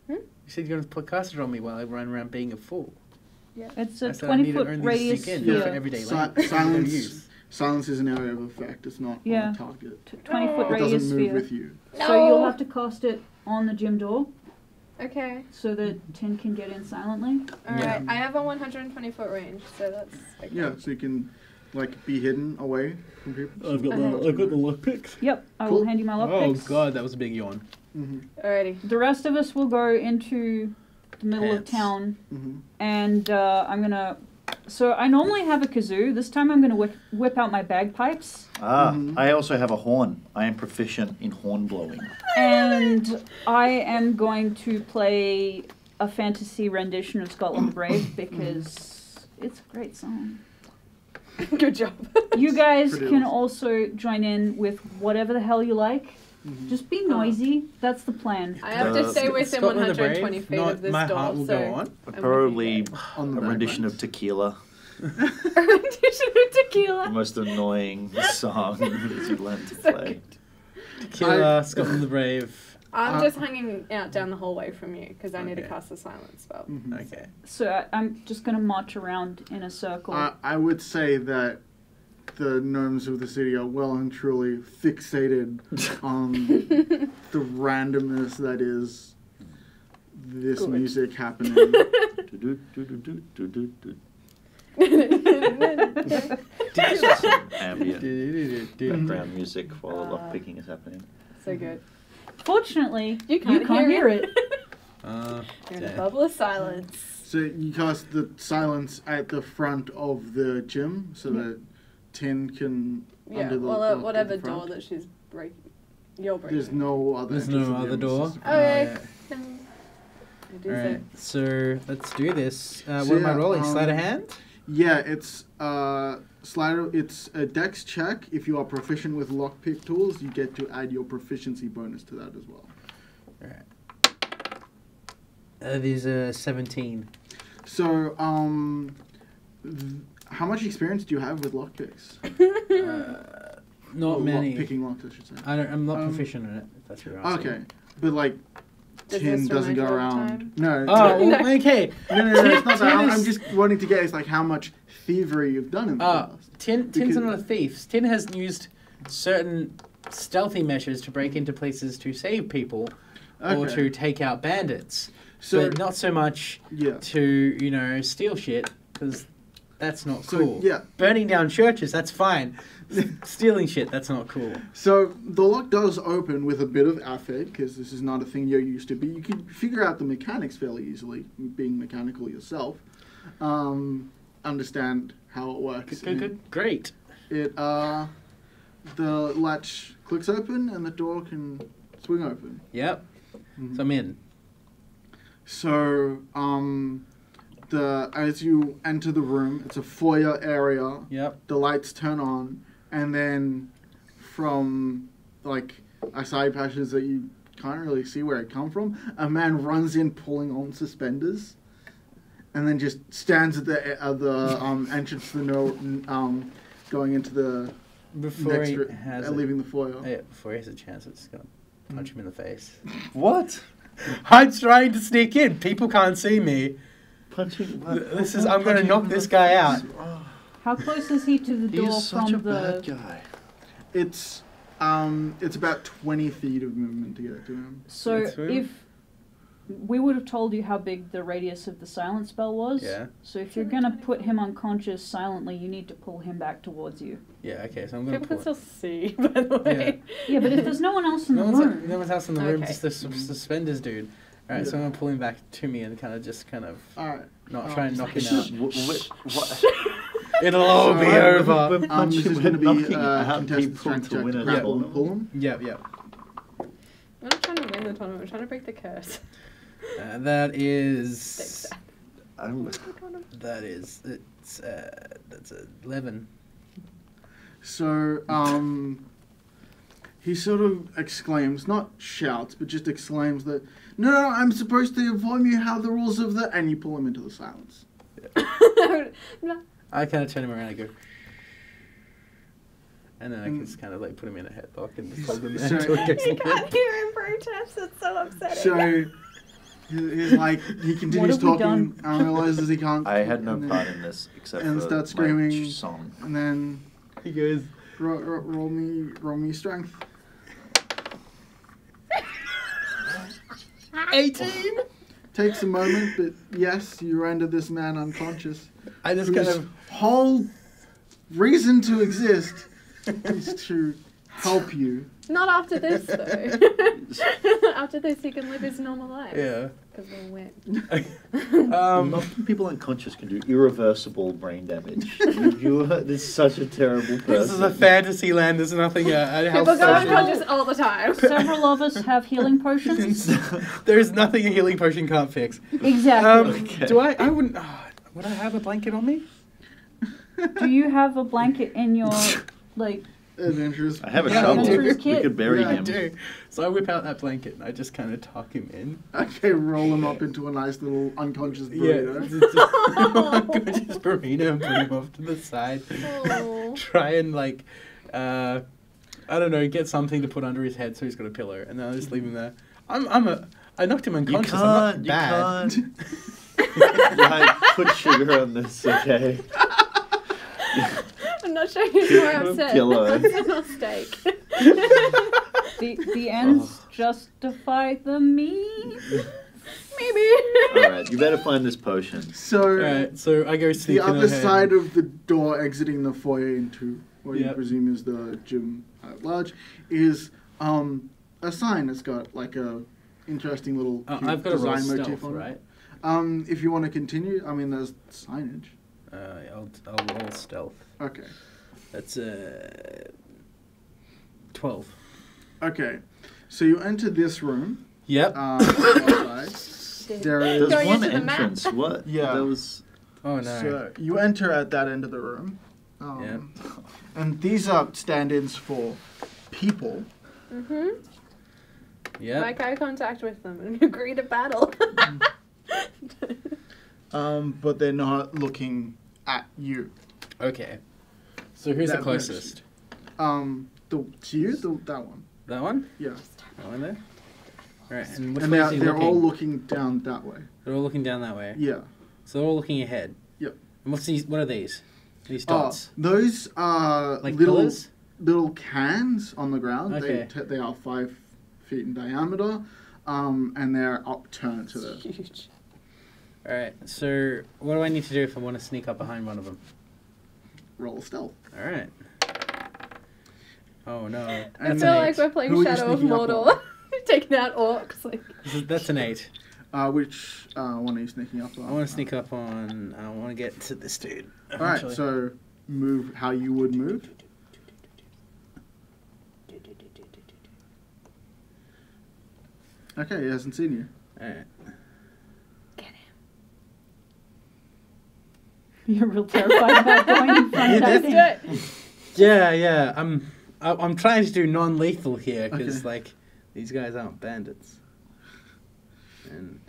Hmm? You said you're going to cast it on me while I run around being a fool. Yeah. It's a I said I need to 20-foot earn these radius sink in sphere. for everyday Si- life. silence. Use. Silence is an area of effect. It's not Yeah. on a target. 20-foot It radius doesn't move sphere. with you. So you'll have to cast it on the gym door Okay. so that Tin can get in silently. Alright. Yeah. I have a 120-foot range, so that's okay. Yeah, so you can like be hidden away from people. I've got the lockpicks. Yep, I Cool. will hand you my Oh lockpicks. god, that was a big yawn. Alrighty. The rest of us will go into the middle Pants. of town, Mm-hmm. and I'm gonna. So I normally have a kazoo. This time I'm gonna whip out my bagpipes, I also have a horn. I am proficient in horn blowing. and I am going to play a fantasy rendition of Scotland the Brave because it's a great song. Good job. You guys Pretty can awesome. also join in with whatever the hell you like. Mm-hmm. Just be noisy. That's the plan. I have to stay within Scotland the 120 Brave, feet not of this My door, Heart Will so Go On. I'm Probably On the a rendition of bagpipes. Tequila. a rendition of The tequila. most annoying song that you learn to play. Killer, Scotland the Brave. I'm just hanging out down the hallway from you because I need to Okay. cast the silence spell. Mm-hmm. Okay. So I'm just gonna march around in a circle. I would say that the gnomes of the city are well and truly fixated on the randomness that is this Good. music happening. Ambient background music while the lockpicking is happening. So good. Fortunately, You can't hear it. You're in a Yeah. bubble of silence. So you cast the silence at the front of the gym so that Tin can Yeah, under the well, lock at whatever the front. door that she's breaking. You're breaking. There's no other. There's entrance no to the other gym, door. it's just- Okay. No. I do Alright, so let's do this. What am I yeah, rolling? Sleight of hand? Yeah, it's slider. It's a dex check. If you are proficient with lockpick tools, you get to add your proficiency bonus to that as well. These are 17. So, how much experience do you have with lockpicks? Not Or many. Picking locks, I should say. I'm not proficient in it. If that's what you're asking. Okay, but like, Does Tin this doesn't remind go you of around. time? No. Oh, well, okay. No, it's not that. Tin I'm is- just wanting to get is like how much thievery you've done in the past. Tin's Because- not a thief. Tin has used certain stealthy measures to break into places to save people or Okay. to take out bandits. So but not so much yeah. to, steal shit, because that's not So, cool. yeah. Burning down churches, that's fine. Stealing shit, that's not cool. So the lock does open with a bit of effort because this is not a thing you're used to, but you can figure out the mechanics fairly easily, being mechanical yourself. Understand how it works. and Good. Great. It the latch clicks open and the door can swing open. Yep. Mhm. So I'm in. So as you enter the room, it's a foyer area. Yep. The lights turn on, and then from like a side passage that you can't really see where it come from, a man runs in pulling on suspenders, and then just stands at the entrance to the going into the Before next he room, has leaving the foyer. before he has a chance, I'm just gonna punch him in the face. What? I'm trying to sneak in. People can't see me. Punching. I'm gonna knock this guy out. How close is he to the door He's such a from bad the? guy. It's about 20 feet of movement to get to him. So That's true. if we would have told you how big the radius of the silent spell was. Yeah. So if you're gonna put him unconscious silently, you need to pull him back towards you. Yeah. Okay. So I'm gonna People pull can it. still see, by the way. Yeah, but if there's no one else in No the one's, room, no one's else in the room. Okay. Just the suspenders, dude. All right. So I'm gonna pull him back to me and kind of All right. not try and knock him It's out. just, what? It'll all be Sorry, over. This is going to be knocking a out contested people strength to check win to a grapple and tournament. pull him. Yep. We're not trying to win the tournament, we're trying to break the curse. That is. That's 11. So, he sort of exclaims, not shouts, but just exclaims that, no, I'm supposed to inform you how the rules of the... And you pull him into the silence. No. I kind of turn him around and go. And then I can just kind of like put him in a headlock and just hold him there So- until he gets You away. can't hear him protest, it's so upsetting. So, He's like, he continues have we talking done? and realizes he can't. I had no and then- part in this except and for starts my screaming. song. And then He goes, roll me strength. 18? Takes a moment, but yes, you render this man unconscious. I just kind Whose of... whole reason to exist is to help you. Not after this, though. After this, he can live his normal life. Yeah. Because we'll win. Knocking people unconscious can do irreversible brain damage. This is such a terrible person. This is a fantasy land. There's nothing a health People go potion. unconscious all the time. Several of us have healing potions. There's nothing a healing potion can't fix. Exactly. Okay. Do I wouldn't... would I have a blanket on me? Do you have a blanket in your, like... Adventures. I have a Yeah, shovel. I do. We Kit. could bury Yeah, I him. do. So I whip out that blanket and I just kind of tuck him in. Okay, roll him up into a nice little unconscious Yeah. burrito. Just burrito and put him off to the side. Oh. Try and like, I don't know, get something to put under his head so he's got a pillow, and then I just leave him there. I knocked him You unconscious. can't. I'm not You bad. can't. Like, put sugar on this, okay? I'm not sure he's more upset. Pillow. That's a mistake. The ends justify the means. Maybe. Alright, you better find this potion. So, Alright, so I go sneak the in other ahead. side of the door exiting the foyer into what you Yep. presume is the gym at large is a sign that's got like a interesting little cute I've got a roll design stealth, motif on right? it. If you want to continue, I mean, there's signage. I'll roll stealth. Okay. That's 12. Okay. So you enter this room. Yep. Outside. There is. There's Going one into the map. entrance. What? Yeah. There was... Oh no. So you enter at that end of the room. Yep. And these are stand-ins for people. Mm-hmm. Yep. Make eye contact with them and agree to battle. But they're not looking at you. Okay. So who's the That closest? That one. That one? Yeah. That one there? Alright, and which And way they're, is he they're looking? all looking down that way. They're all looking down that way. Yeah. So they're all looking ahead. Yep. And what are these? These dots? Those are Like little pillars? little cans on the ground. Okay. They are 5 feet in diameter, and they're upturned to the. Huge. Alright, so what do I need to do if I want to sneak up behind one of them? Roll stealth. Alright. Oh no. I And feel then- like we're playing Who are you Shadow of sneaking up Mordor. Taking out orcs. Like. That's an 8. Which one are you sneaking up on? I want to sneak up on... I want to get to this dude. All right, eventually. so move how you would move. Okay, he hasn't seen you. Alright. You're real terrified about going in front of that Let's thing. do it. Yeah. I'm trying to do non-lethal here because Okay. like these guys aren't bandits. And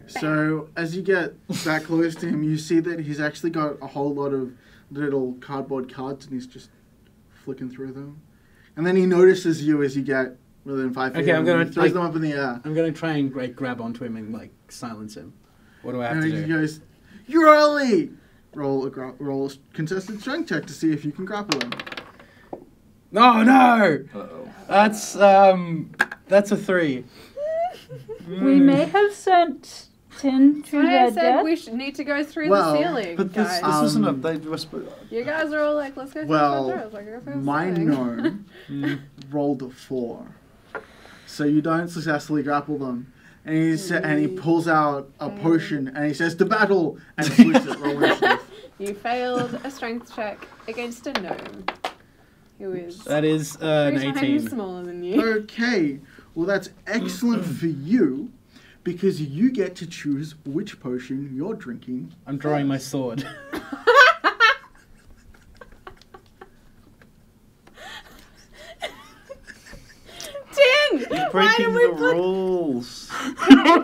So as you get that close to him, you see that he's actually got a whole lot of little cardboard cards, and he's just flicking through them. And then he notices you as you get within 5 feet. Okay, I'm of him, gonna, and he throws like- them up in the air. I'm gonna try and like grab onto him and like silence him. What do I have And to he do? goes, "You're early." Roll a contested strength check to see if you can grapple him. No, no. Uh-oh. That's a 3. We may have sent Tin to That's why I their said death. we should need to go through Well, the ceiling, But this, guys. this wasn't a... Um, They were supposed... You guys are all like, let's go through Well, the front door. I was like, go through the My ceiling. gnome rolled a 4, so you don't successfully grapple them. And he pulls out a potion and he says, "To battle!" and swings it. Roll initiative. You failed a strength check against a gnome who is That is an 3 times 18. smaller than you. Okay, well that's excellent for you, because you get to choose which potion you're drinking. I'm drawing my sword. Tin! Why Breaking did we the put rules.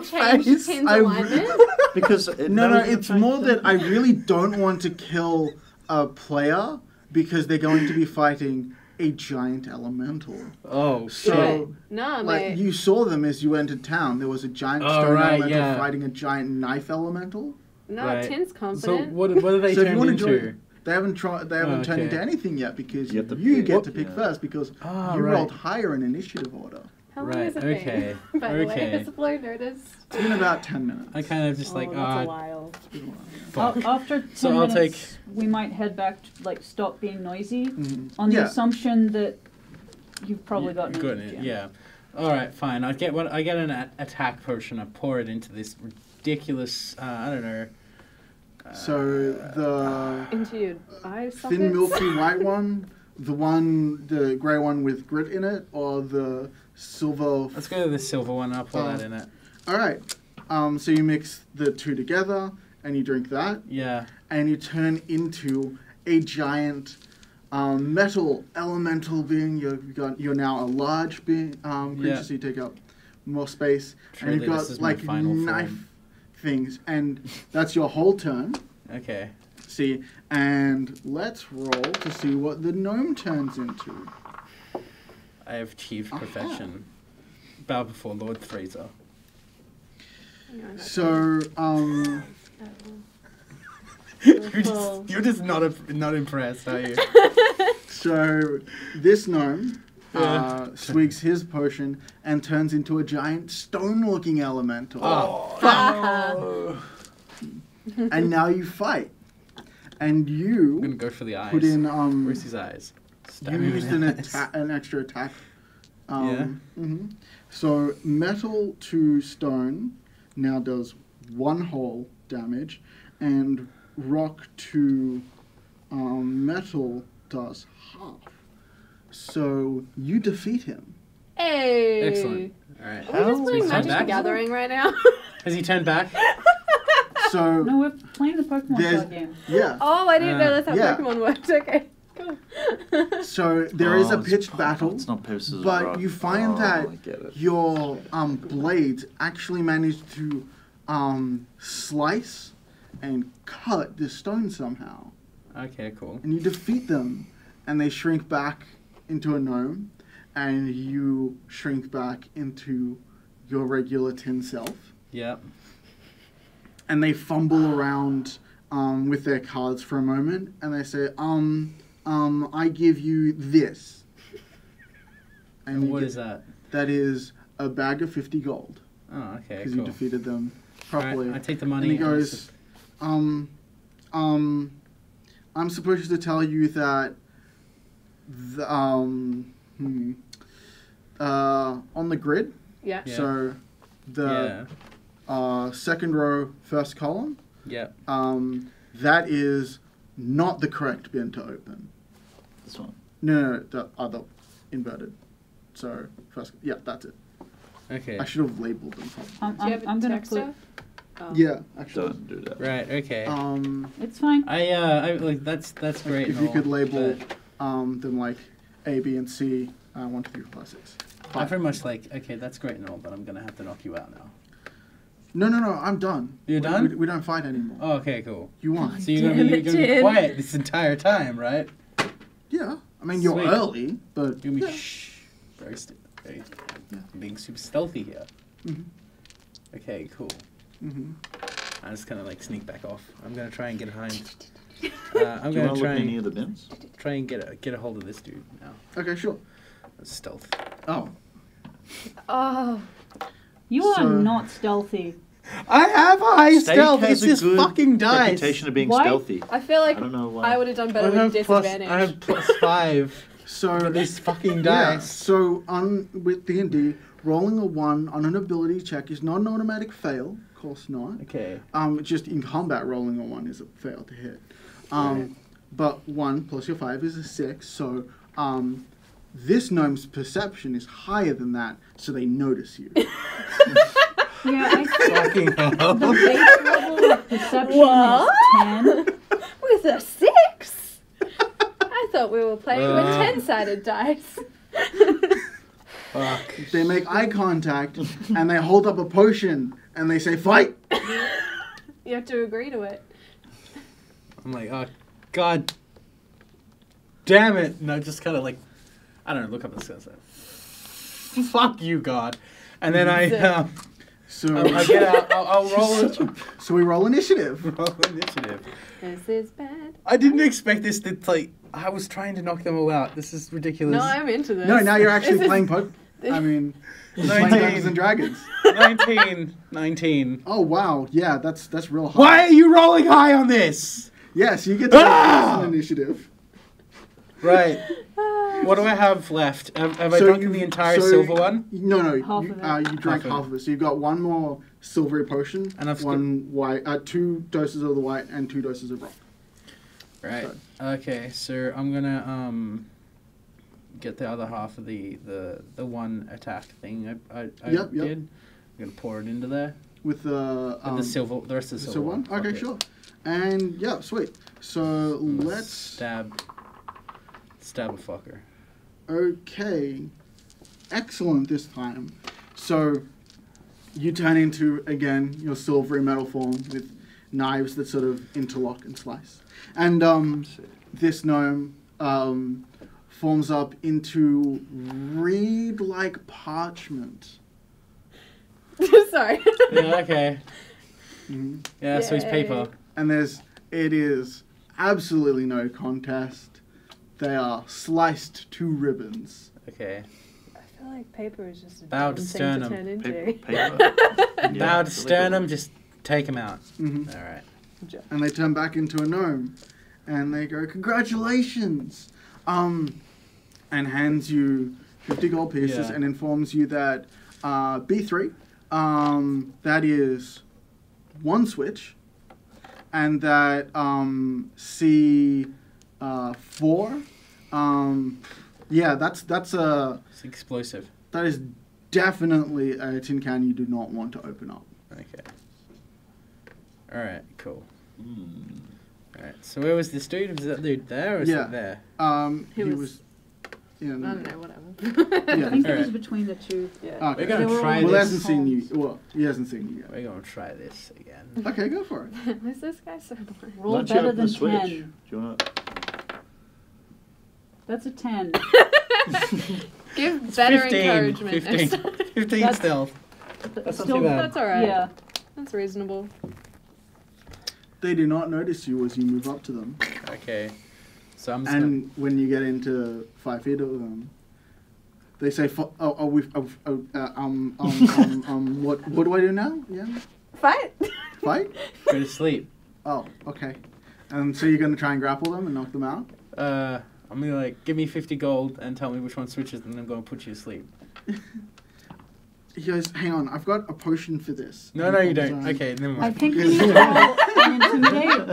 change Face, Tin's I- alignment? Because... No, it's more that I really don't want to kill a player because they're going to be fighting a giant elemental. Oh, So, shit. Nah, like, mate. you saw them as you entered town. There was a giant Oh, stone right, elemental yeah. fighting a giant knife elemental. No, Right. Tin's So confident. what do they So if you turn wanna into? join- They haven't turned okay. into anything yet because You have to you pick. get to pick Yeah. first because Ah, you right. rolled higher in initiative order. How long Right, has it okay, been? By the way, okay. has the blow noticed? It's been about 10 minutes. I kind of just like, that's a while. It's been a while, yeah. fuck. After 10 So I'll minutes, we might head back to, like, stop being noisy Mhm. on the Yeah. assumption that you've probably gotten Good, it. yeah. All right, fine. I get an attack potion. I pour it into this ridiculous. I don't know. So the Into your eye sockets? thin, milky white one, the grey one with grit in it, or the silver. Let's go to the silver one. I'll pour that in it. All right. So you mix the two together, and you drink that, Yeah. and you turn into a giant metal elemental being. You're now a large being creature, Yeah. so you take up more space, Truly, and you've this got is my like final knife form. things, and that's your whole turn. Okay. See, and let's roll to see what the gnome turns into. I have achieved Aha. perfection. Bow before Lord Fraser. No, not So, You're just not impressed, are you? so this gnome Yeah. swigs his potion and turns into a giant stone-looking elemental. Oh, Oh. And now you fight, and I'm gonna you go for the eyes. put in Where's his eyes? Stab you him in used the an eyes. an extra attack. Yeah. Mhm. So metal to stone now does 1 whole damage, and rock to metal does half. So you defeat him. Hey! Excellent. All right. Are we just So playing he's turned Magic the back? Gathering right now? Has he turned back? So No, we're playing the Pokemon There's- card game. yeah. Oh, I didn't know that's how Yeah. Pokemon worked. Okay, cool. So there is a it's pitched pop- battle, It's not paper, scissors, but rock. you find Oh, that I get it. your blades actually manage to slice and cut the stone somehow, Okay, cool. and you defeat them, and they shrink back into a gnome, and you shrink back into your regular tin self, Yep. and they fumble around with their cards for a moment, and they say, I give you this. And you What get- is that? That is a bag of 50 gold, Oh, okay, because cool. you defeated them All right, properly. I take the And money. he and goes, I'm supposed to tell you that the, on the grid, Yeah. Yeah. so the second row, first column, Yep. that is not the correct bin to open. This one. No, the other inverted. So first, yeah, that's it. Okay. I should have labeled them properly. Do you have a I'm gonna texter? put. Oh. Yeah, actually. Don't do that. Right. Okay. It's fine. I like that's great. If and you could all, label but them like A, B, and C, 1, 2, 3, 4, 5, 6. I very much like. Okay, that's great and all, but I'm gonna have to knock you out now. No, I'm done. You're We- done? We don't fight anymore. Oh, okay, cool. You won. So you're Damn gonna it, be Jin. quiet this entire time, right? Yeah. I mean, you're Sweet. early, but You're gonna be yeah. shh, very, very Yeah. I'm being super stealthy here. Mhm. Okay, cool. Mhm. I'm just gonna like sneak back off. I'm gonna try and get behind. I'm Do you gonna want to look try in any and of the bins? get a hold of this dude now. Okay, sure. That's stealth. Oh. Oh. You are So- not stealthy. I have high Steak stealth. has It's a just good fucking dice. reputation of being Why? stealthy. I feel like I don't know why. I would have done I better with have disadvantage. I have +5 So for this fucking yeah. dice. So with D&D, rolling a 1 on an ability check is not an automatic fail. Of course not. Okay. Just in combat, rolling a 1 is a fail to hit. Right. But 1 plus your 5 is a 6. So this gnome's perception is higher than that, so they notice you. Yeah, I think Fucking hell. the base level of perception What? is 10. With a 6? I thought we were playing with Uh. 10-sided dice. Fuck. They make eye contact and they hold up a potion and they say, "Fight!" You have to agree to it. I'm like, oh, god damn it. And I just kind of like I don't know. Look up the skill set. Fuck you, God. And then I So I'll get out. I'll roll it. So we roll initiative. Roll initiative. This is bad. I didn't expect this to like. I was trying to knock them all out. This is ridiculous. No, I'm into this. No, now you're actually This is- playing I mean, you're playing 19. Dungeons and Dragons. 19. Oh wow, yeah, that's real high. Why are you rolling high on this? Yes, you get to Ah! an initiative. Right. What do I have left? Have I So drunk you- the entire so- silver one? No, Half you, of it. you drank Half of half of it. So you've got one more silvery potion, And I've one white, 2 doses of the white, and 2 doses of rock. Right. Okay. So I'm gonna get the other half of the one attack thing I Yep. did. I'm gonna pour it into there. With the And the rest of the silver one. Okay, Okay. sure. And yeah, sweet. So let's. stab a fucker. Okay, excellent this time. So you turn into again your silvery metal form with knives that sort of interlock and slice, and this gnome forms up into reed-like parchment. Sorry. Yeah. Okay. Mhm. Yeah. So it's paper. And it is absolutely no contest. They are sliced to ribbons. Okay. I feel like paper is just a Bowed dumb thing sternum. to turn into. Paper. Bowed sternum. Just take them out. Mhm. All right. And they turn back into a gnome, and they go, "Congratulations!" And hands you 50 gold pieces, Yeah. and informs you that B3, that is 1 switch, and that C4, yeah, that's a It's explosive. that is definitely a tin can you do not want to open up. Okay. All right. Cool. Mm. All right. So where was this dude? Was that dude there or is Yeah. it there? He He was was- in. I don't know, whatever. Yeah. I think it was Alright. between the two. Yeah. Okay. We're gonna They were try all Well, he this. hasn't seen you. Well, he hasn't seen you yet. We're gonna try this again. Okay, go for it. Why is this guy so blind? Roll Why don't you better open than the switch? 10. Do you want to? That's a 10. Give It's better 15. encouragement. 15. 15 That's- stealth. That's not Still- too bad. That's alright. Yeah. That's reasonable. They do not notice you as you move up to them. Okay. So I'm just And when you get into 5 feet of them, they say, what do I do now? Yeah? Fight! Fight? gonna go to sleep. Oh, okay. So you're going to try and grapple them and knock them out? I'm gonna like give me 50 gold and tell me which one switches, and I'm gonna put you to sleep. He goes, hang on, I've got a potion for this. No, you don't. Okay, never I mind. think we need to roll an intimidate.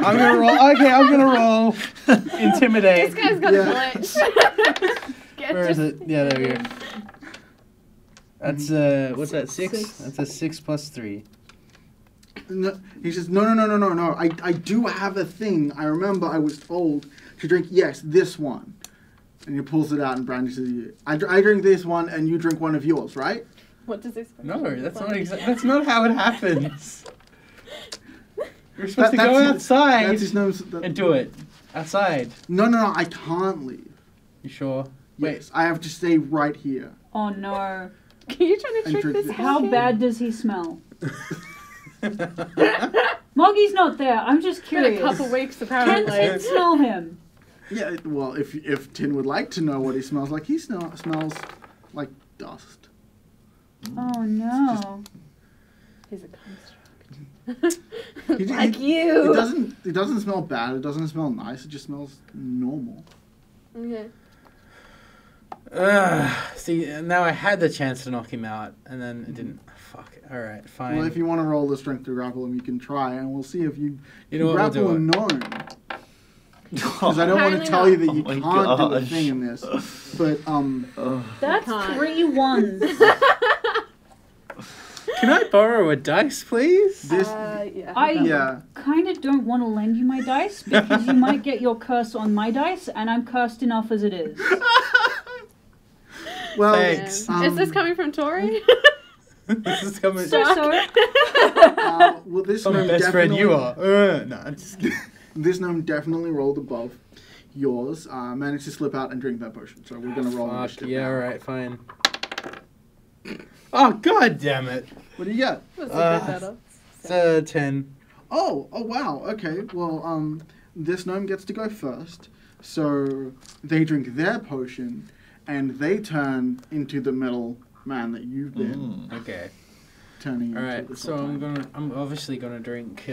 I'm gonna roll. Okay, I'm gonna roll. Intimidate. This guy's got Yeah. a glitch. Get Where is your- it? Yeah, there we go. That's what's that? 6? Six. That's a 6 plus 3. No, he says, no. I do have a thing. I remember I was told to drink, yes, this one. And he pulls it out and brandishes you. I drink this one and you drink one of yours, right? What does this? No, that's not that's not how it happens. You're supposed to That's go his- outside That's his nose. and do it. Outside. No, I can't leave. You sure? Wait. Yes, I have to stay right here. Oh no. Are you trying to And trick trick this this. How guy? bad does he smell? Moggy's not there. I'm just It's been a curious. couple weeks Can apparently. Tin smell him? Yeah, well, if Tin would like to know what he smells like, he smells like dust. Oh no. He's a construct. Like you. It doesn't smell bad. It doesn't smell nice. It just smells normal. Okay. See, now I had the chance to knock him out, and then it didn't. Fuck. All right, fine. Well, if you want to roll the strength to grapple him, you can try, and we'll see if you You know what, we'll grapple a do it. gnome. Because I don't want to Apparently tell not. you that you Oh my can't do a gosh. thing in this, but That's can't. 3 ones. Can I borrow a dice, please? this Yeah. yeah. Kind of don't want to lend you my dice because you might get your curse on my dice, and I'm cursed enough as it is. Well, Thanks. Is this coming from Tori? This is coming So. well, this from my gnome best friend. definitely You are. No, I'm just kidding. This gnome definitely rolled above. yours, managed to slip out and drink that potion. So we're going to roll initiative Yeah, now. alright, fine. Oh, god damn it. What do you get? Was a good battle. It's 10. Oh, wow. Okay. Well, this gnome gets to go first. So they drink their potion, and they turn into the metal man that you've been Okay. turning into. Alright, this so whole I'm time. obviously gonna drink,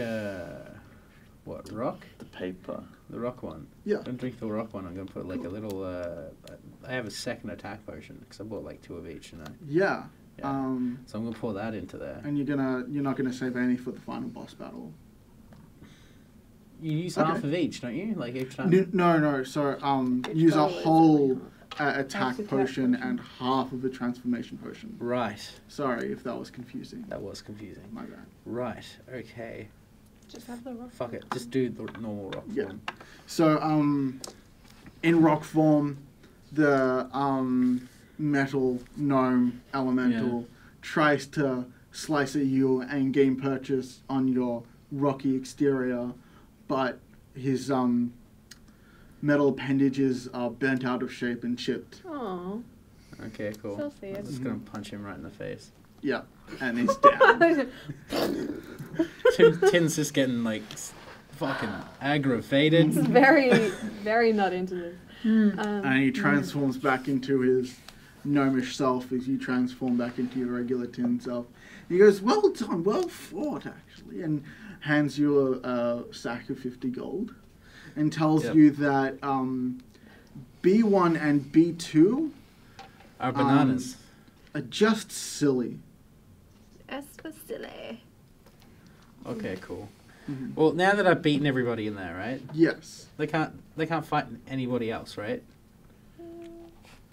what, rock? The paper. The rock one. Yeah. I'm gonna drink the rock one. I'm gonna put like a little, I have a second attack potion, because I bought like 2 of each, and Yeah. So I'm gonna pour that into there. And you're not gonna save any for the final boss battle. You use Okay. half of each, don't you? Like each time? No. So Each use a battle is whole really attack Attack potion potion. and half of a transformation potion. Right. Sorry if that was confusing. That was confusing. My bad. Right, okay. Just have the rock. Fuck it. Just do the normal rock Yeah. form. So in rock form, the metal gnome elemental tries to slice at you and gain purchase on your rocky exterior, but his metal appendages are bent out of shape and chipped. Oh, Okay, cool. so I'm sad. just gonna punch him right in the face. Yeah, and he's down. Tin's just getting like fucking aggravated. It's very, very not into this. And he transforms back into his gnomish self as you transform back into your regular tin self. He goes, "Well done, well fought, actually," and hands you a sack of 50 gold and tells Yep. you that B1 and B2 Our bananas. are just silly. Espacile. Okay, cool. Mhm. Well, now that I've beaten everybody in there, right? Yes. They can't fight anybody else, right?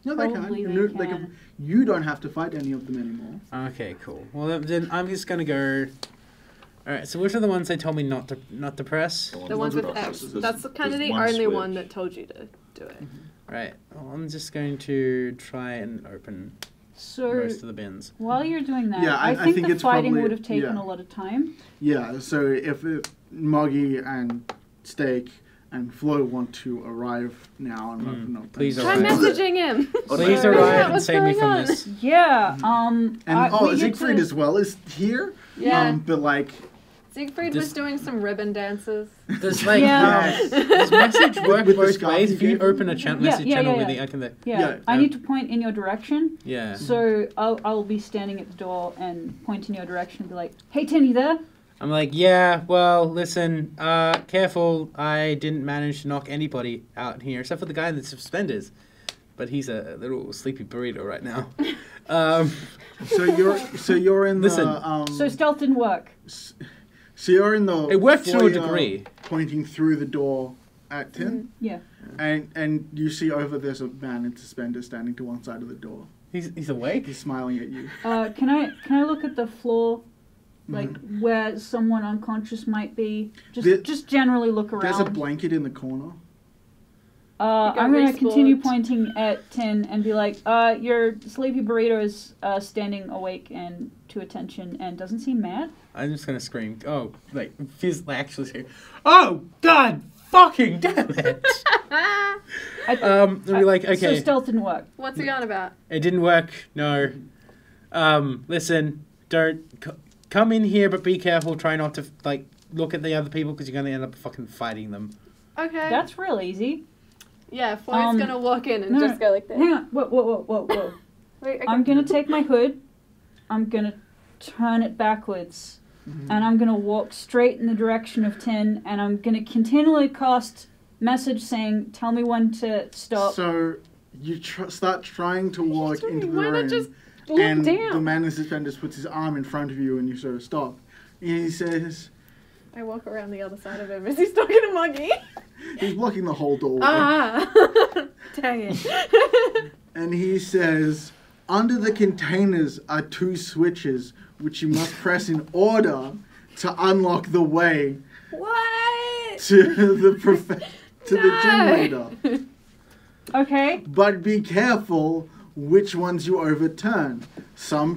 No, they Probably can. they No, can. You don't have to fight any of them anymore. Okay, cool. Well, then I'm just gonna go. All right. So which are the ones they told me not to press? The ones with across. X. There's- That's kind of there's the one only one switch. that told you to do it. Right. Well, I'm just going to try and open So most of the bins. while you're doing that, Yeah, I think think the it's fighting probably- would have taken yeah. a lot of time. Yeah, so if Moggy and Steak and Flo want to arrive now and open up... Please Try arrive. messaging him. Please Sorry. arrive and What's save me going from on? this. Yeah. And we get Siegfried to- as well is here. Yeah. But like, Siegfried This- was doing some ribbon dances. Does like Yeah. does message work With the both scarf ways? you If you gave open a him? message Yeah, channel yeah, with yeah. the, I can. Yeah, I need to point in your direction. Yeah. So I'll be standing at the door and point in your direction and be like, "Hey, Tin, you there?" I'm like, yeah. Well, listen. Careful. I didn't manage to knock anybody out here except for the guy in the suspenders, but he's a little sleepy burrito right now. so you're in Listen. the... So stealth didn't work. So you're in the... It worked to a foyer degree. Pointing through the door at Tin. Yeah. And you see over there's a man in suspenders standing to one side of the door. He's awake. He's smiling at you. Can I look at the floor, like where someone unconscious might be? Just generally look around. There's a blanket in the corner. I'm got gonna continue respawned. pointing at Tin and be like, your sleepy burrito is standing awake and to attention and doesn't seem mad. I'm just gonna scream. Oh, like physically actually scream. Oh God, fucking damn it! And be like, So okay, stealth didn't work. What's he on about? it didn't work. No. Listen, don't come in here, but be careful. Try not to like look at the other people because you're gonna end up fucking fighting them. Okay. That's real easy. Yeah, Floyd's gonna walk in and no, just go like this. Hang on. Whoa. Wait, okay. I'm gonna take my hood. I'm gonna turn it backwards. And I'm gonna walk straight in the direction of Tin, and I'm gonna continually cast message saying, "Tell me when to stop." So you start trying to walk into the Why room, not just look and the down? man in suspenders puts his arm in front of you, and you sort of stop. And he says, I walk around the other side of him as he's talking to Muggy. he's blocking the whole doorway, Dang it. and he says, under the containers are 2 switches, which you must press in order to unlock the way What? to the gym leader. Okay. But be careful which ones you overturn. Some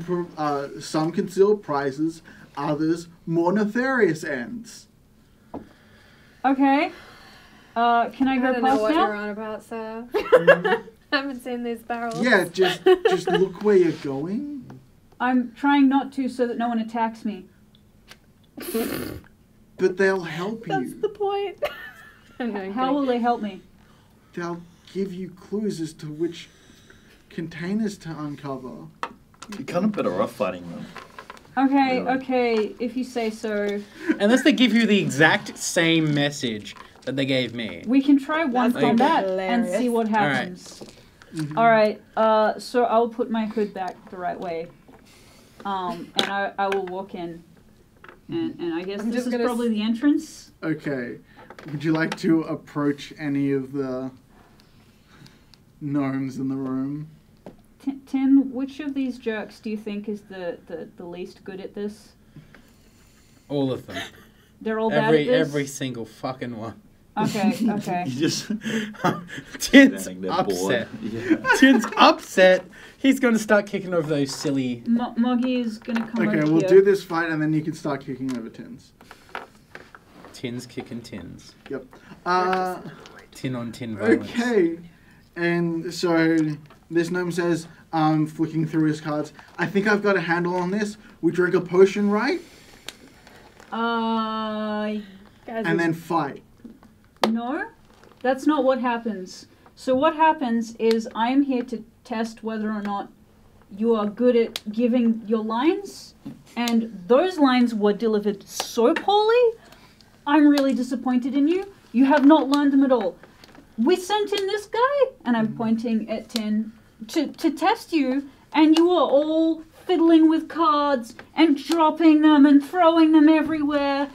conceal prizes, others more nefarious ends. Okay. Can I I go don't know past what you're now? on about, sir. Mhm. I haven't seen these barrels. Yeah, just look where you're going. I'm trying not to so that no one attacks me. But they'll help That's you. the point. No, How will they help me? They'll give you clues as to which containers to uncover. You're kind of better off fighting them. Okay, Really? okay, if you say so. Unless they give you the exact same message that they gave me. We can try one That's combat hilarious. and see what Alright. happens. Mhm. Alright, so I'll put my hood back the right way. And I will walk in. And I guess I'm this just is gonna probably the entrance. Okay. Would you like to approach any of the gnomes in the room? Tin, which of these jerks do you think is the least good at this? All of them. They're all bad at this? Every single fucking one. Okay, okay. You just Tin's standing there upset. bored. Yeah. Tin's upset. He's going to start kicking over those silly... Moggy is gonna come Okay, over we'll here. do this fight and then you can start kicking over tins. Tins kicking tins. Yep. Tin on tin violence. Okay. And so this gnome says, flicking through his cards, I think I've got a handle on this. We drink a potion, right? Guys, And then fight. No, that's not what happens. So what happens is I am here to test whether or not you are good at giving your lines, and those lines were delivered so poorly, I'm really disappointed in you. You have not learned them at all. We sent in this guy, and I'm pointing at Tin, to test you, and you are all fiddling with cards and dropping them and throwing them everywhere.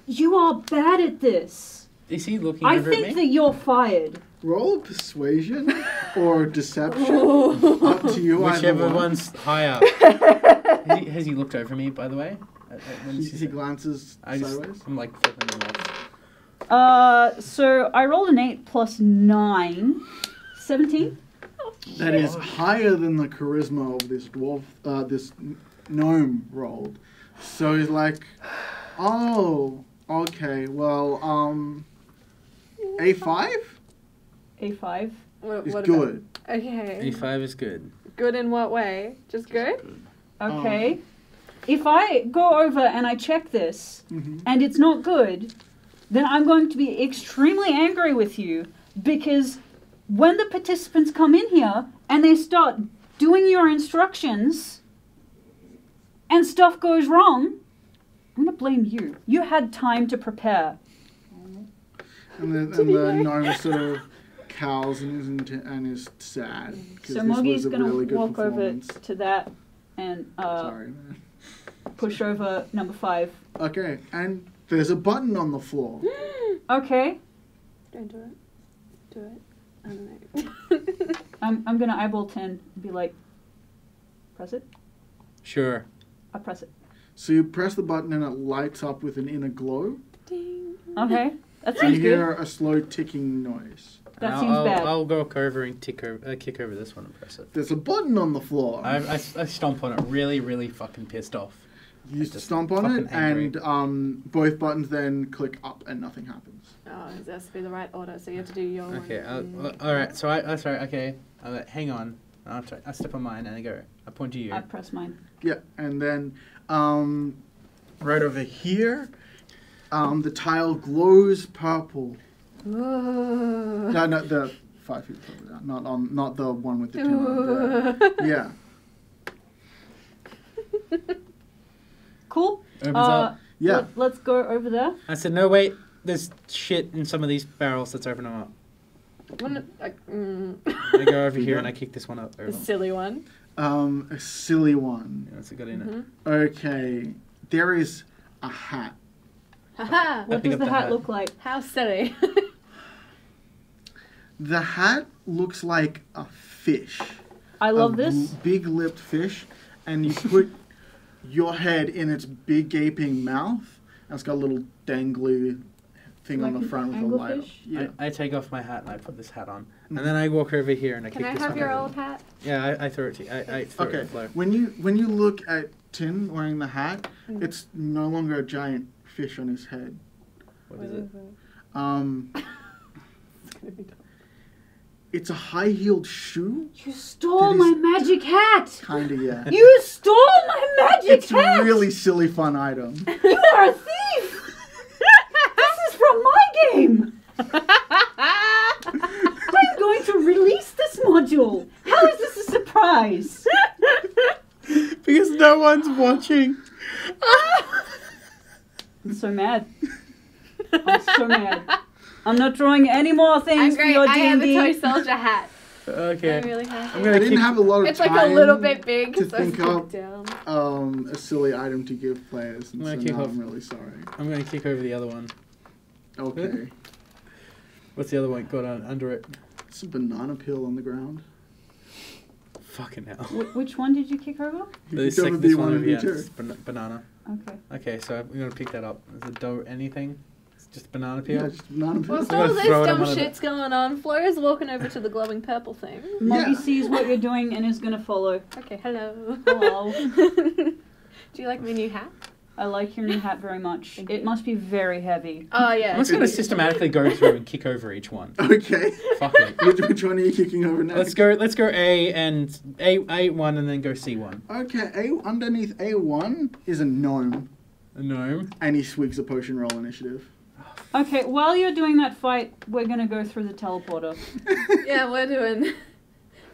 You are bad at this. Is he looking I over at think me? that you're fired. Roll persuasion or deception. Up to you. either Whichever one. one's higher. Has he looked over me, by the way? When He, she he said- glances sideways. I'm like flipping them off. So I rolled an 8 plus 9. 17? That is higher than the charisma of this dwarf, this gnome rolled. So he's like, oh, okay, well, A5 A5. what is about- good. Okay. A5 is good. Good in what way? Just good? Okay. If I go over and I check this, Mm-hmm. and it's not good, then I'm going to be extremely angry with you, because when the participants come in here and they start doing your instructions and stuff goes wrong, I'm going to blame you. You had time to prepare. And the gnome sort of cowls and is sad. 'Cause So this Moggy's was a going to really good walk over performance. to that and Sorry, man. push over number 5. Okay, and there's a button on the floor. Okay. Don't do it. Do it. I don't know. I'm going to eyeball 10 and be like, press it? Sure. I press it. So you press the button and it lights up with an inner glow. Ding. Okay. That And seems you good. hear a slow ticking noise. That I'll, seems I'll, bad. I'll go over and kick over this one and press it. There's a button on the floor. I stomp on it, really, really fucking pissed off. You just stomp on it, fucking angry. and both buttons then click up, and nothing happens. Oh, it has to be the right order, so you have to do your Okay, one. alright, so sorry, okay. Hang on. I step on mine and I go. I point to you. I press mine. Yeah, and then right over here, the tile glows purple. Ooh. No, the 5 feet further down, not the one with the tin on it. Yeah. Cool. Opens up. Yeah. Let's go over there. I said, no, wait. There's shit in some of these barrels. Let's open them up. I go over here and I kick this one up. The silly one. A silly one. Yeah, that's a good in it. Okay. There is a hat. Haha! What pick does up the the hat hat. look like? How silly. The hat looks like a fish. I love a this. Big lipped fish, and you put your head in its big gaping mouth, and it's got a little dangly thing on Like the an front with a light. anglerfish? Yeah. I take off my hat and I put this hat on. And then I walk over here and I Can kick I this have one your over. old hat? Yeah, I throw it to you. I throw it Okay. to the floor. When you look at Tin wearing the hat, it's no longer a giant fish on his head. What is it? gonna be done. It's a high-heeled shoe? You stole my magic hat! Kinda, yeah. You stole my magic It's hat! a really silly fun item. You are a thief! This is from my game! I'm going to release this module! How is this a surprise? Because no one's watching. I'm so mad. I'm so mad. I'm not drawing any more I'm things for great. your I have a D&D. toy soldier hat. Okay. I'm really happy. I'm gonna I didn't kick- have a lot of It's time like a little bit big, to so I think put up it down. a silly item to give players, and I'm so gonna kick now off. I'm really sorry. I'm gonna kick over the other one. Okay. What's the other one got under it? It's a banana peel on the ground. Fucking hell. Which one did you kick over? You This could go with this the one one over of you here. too. It's banana. Okay. Okay, so I'm gonna pick that up. Is it dough anything? It's just banana peel? Yeah, just banana peel. Whilst I'm all gonna this throw it on dumb one of the- shit's going on, Flora's walking over to the glowing purple thing. Moggy Yeah. sees what you're doing and is gonna follow. Okay, hello. Hello. Do you like my new hat? I like your new hat very much. It must be very heavy. Oh, yeah. I'm just gonna systematically go through and kick over each one. Okay. Fuck it. Which one are you kicking over next? Let's go A and A1 and then go C1. Okay, underneath A1 is a gnome, A gnome. and he swigs a potion roll initiative. Okay, while you're doing that fight, we're gonna go through the teleporter. Yeah, we're doing...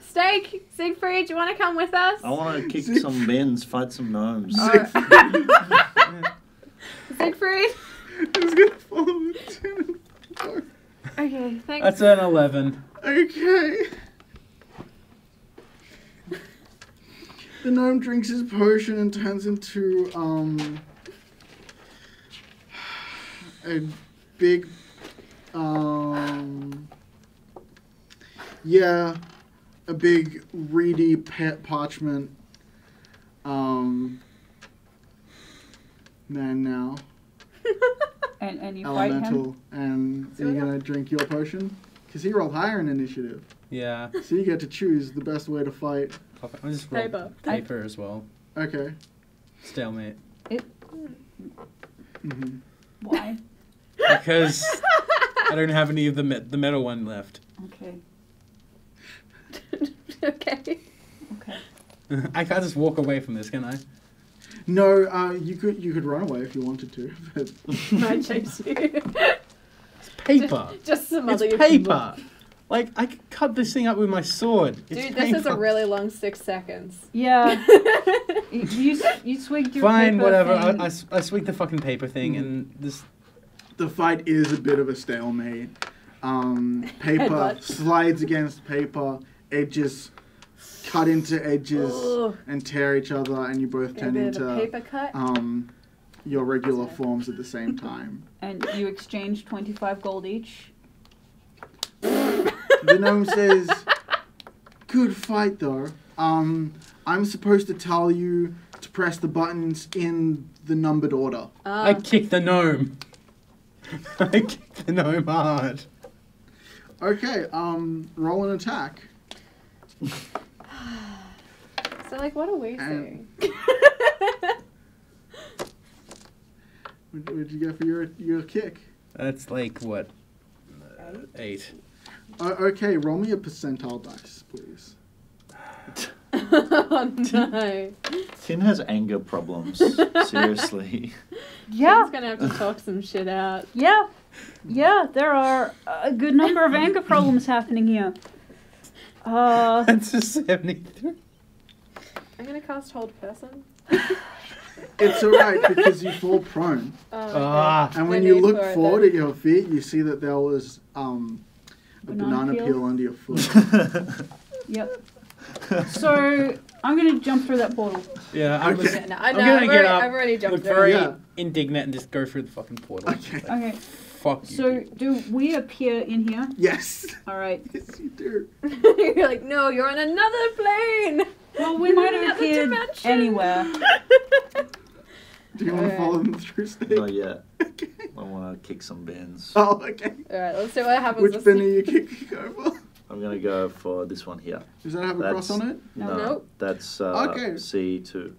Steak, Siegfried, do you want to come with us? I want to kick some bins, fight some gnomes. Siegfried? Who's gonna follow it? Okay, thanks. That's an 11. Okay. The gnome drinks his potion and turns into a big a big reedy parchment man now. And you fight him. Elemental. And So are you yeah. gonna drink your potion? Because he rolled higher in initiative. Yeah. So you get to choose the best way to fight. I'm just roll Paper. paper as well. Okay. Stalemate. Mm-hmm. Why? Because I don't have any of the metal one left. Okay. Okay. Okay. I can't just walk away from this, can I? No, you could run away if you wanted to. But I chase you. It's paper. Just some It's other paper. Like, I could cut this thing up with my sword. It's Dude, this is a paper. really long 6 seconds. Yeah. You swigged your Fine, paper whatever. thing. I swig the fucking paper thing, and this. the fight is a bit of a stalemate. Paper Headbutt. slides against paper. Edges cut into edges Ugh. and tear each other, and you both Get a turn bit of a into paper cut. your regular forms at the same time. And you exchange 25 gold each. The gnome says, "Good fight, though. I'm supposed to tell you to press the buttons in the numbered order." I kicked the gnome. I kicked the gnome hard. Okay, roll an attack. So, like, what are we And- saying? What did you get for your kick? That's like, what? 8. Okay, roll me a percentile dice, please. Oh, no. Tin has anger problems. Seriously. Yeah. He's gonna have to talk some shit out. Yeah. Yeah, there are a good number of anger problems happening here. That's a 73. I'm gonna cast Hold Person. It's alright because you fall prone. Oh, okay. Ah. And when No you need look for it, forward then. at your feet, you see that there was a banana peel under your foot. Yep. So, I'm going to jump through that portal. Yeah, I'm, Okay. just, Yeah, no, I'm no, gonna I've get already, up, I've already jumped look through. very Yeah. indignant, and just go through the fucking portal. Okay. Okay. Fuck you. So, do we appear in here? Yes. Alright. Yes, you do. You're like, no, you're on another plane. Well, we might have Another appeared dimension. anywhere. Do you want to Alright. follow them through stage? Not yet. Okay. I want to kick some bins. Oh, okay. Alright, let's see what happens. Which Let's bin are see. you kicking over? I'm going to go for this one here. Does that have a cross on it? No. Nope. That's Okay. C2.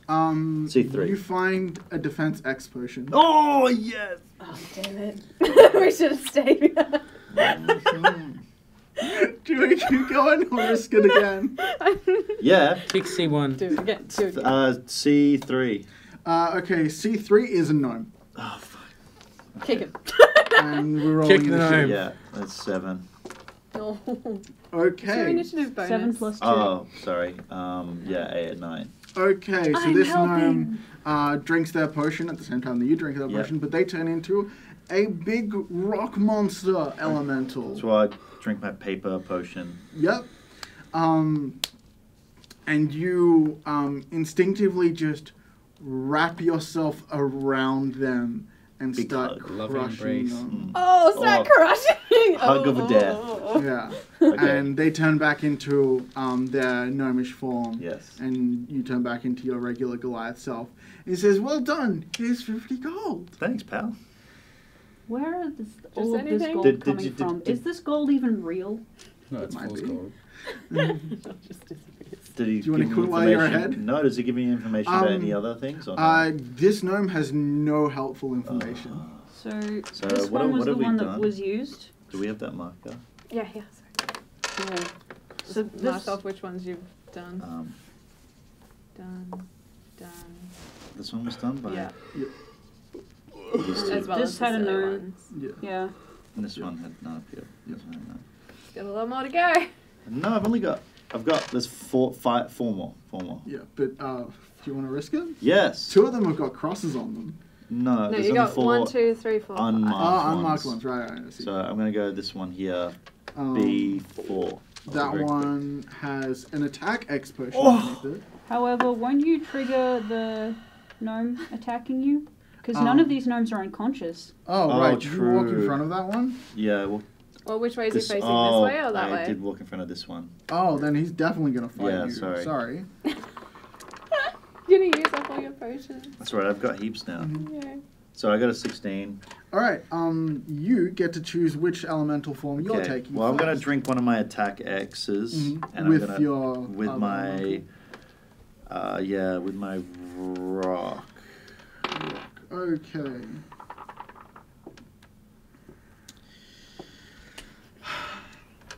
C3. C3. You find a defense X potion. Oh, yes! Oh, damn it. We should have stayed. Do we keep going or risk it again? Yeah. Pick C1. Do it again. Do it again. C3. Okay, C3 is a gnome. Oh, fuck. Kick him. And we're rolling Kick the initiative. gnome. Yeah, that's 7. No. Okay. Is your initiative bonus? 7 plus 2. Oh, sorry. Yeah, 8 and 9. Okay, so I'm this helping. gnome drinks their potion at the same time that you drink their Yep. potion, but they turn into a big rock monster elemental. That's why I drink my paper potion. Yep. And you instinctively just wrap yourself around them and Big start hug. Loving crushing embrace. them. Oh, start crushing! Hug of death. Yeah. Okay. And they turn back into their gnomish form. Yes. And you turn back into your regular Goliath self. And he says, "Well done. Here's 50 gold." Thanks, pal. Where are all of this anything? gold Did coming you- from? did- Is this gold even real? No, it's Might fool's be. gold. Just disappears. Did he Do you wanna give me quit while you're information? ahead? No, does he give me information about any other things? Or no? This gnome has no helpful information. So, So this what- one was what the have we one that done? was used. Do we have that marker? Yeah, yeah. Sorry. Yeah. So So mark this, off which ones you've done. Done. This one was done by Yeah. these two. As well This as had the a silly gnome. ones. Yeah. yeah. And this one had none appeal. This one had none. Got a lot more to go. No, there's four more. Yeah, but do you want to risk it? Yes. 2 of them have got crosses on them. No, No, there's you only got 4 1, 2, 3, 4, 5. unmarked Unmarked ones. ones, right, I see. So I'm going to go this one here, Um, B4. That Very quick. one has an attack X potion Oh! underneath it. However, when you trigger the gnome attacking you, because none of these gnomes are unconscious. Oh, Oh, right. You walk in true. front of that one? Yeah, well, Well, which way is he facing? This oh, way or that I way? did walk in front of this one. Oh, then he's definitely going to fight Yeah, you. sorry. You're going to use up all your potions. That's right, I've got heaps now. Yeah. So I got a 16. All right. You get to choose which elemental form you're Okay. taking. Well, I'm going to first. drink one of my attack X's. Mhm. And With I'm gonna, your with other my elemental. with my rock. Okay.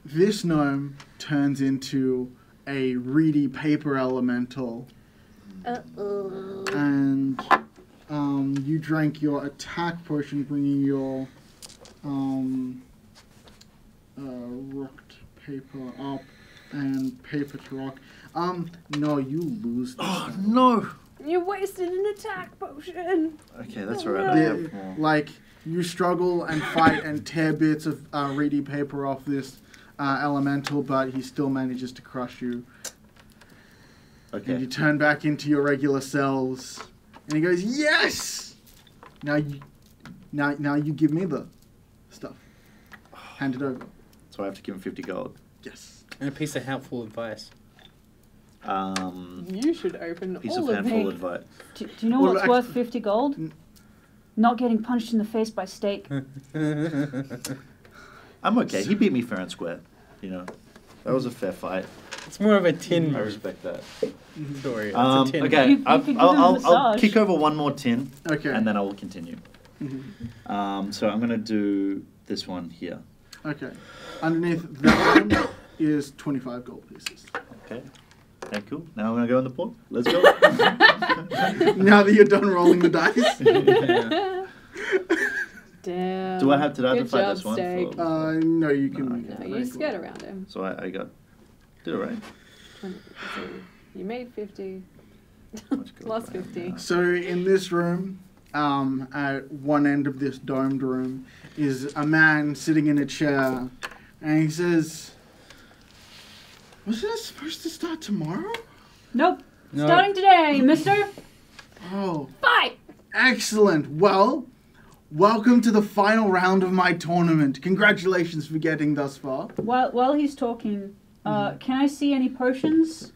This gnome turns into a reedy paper elemental, Uh-oh. and you drank your attack potion, bringing your rocked paper up and paper to rock. No, you lose. This Oh, one. no! You wasted an attack potion. Okay, that's all right. I The- have more. like you struggle and fight and tear bits of reedy paper off this elemental, but he still manages to crush you. And you Okay. turn back into your regular selves, and he goes, "Yes! Now you give me the stuff. Hand it over." So I have to give him 50 gold. Yes. And a piece of helpful advice. You should open Piece all of of handful these. advice. Do you know Well, what's worth 50 gold? Not getting punched in the face by steak. I'm okay. He beat me fair and square. You know, that was a fair fight. It's more of a tin I respect that. story. It's a tin. Okay, You could give him a I'll massage. kick over one more tin, Okay. and then I will continue. Mhm. So I'm gonna do this one here. Okay. Underneath that one is 25 gold pieces. Okay. Okay, cool. Now I'm gonna go in the pot. Let's go. Now that you're done rolling the dice. Yeah. Damn. Do I have to Good fight job, this one? steak. No, you can. No, you scared around him. So I got. Did it right. So you made 50. How much gold Lost do I have 50. now? So in this room, at one end of this domed room, is a man sitting in a chair, and he says, "Wasn't it supposed to start tomorrow?" Nope. No. Starting today, mister. Oh, Fight! excellent. Well, welcome to the final round of my tournament. Congratulations for getting thus far. While he's talking, can I see any potions?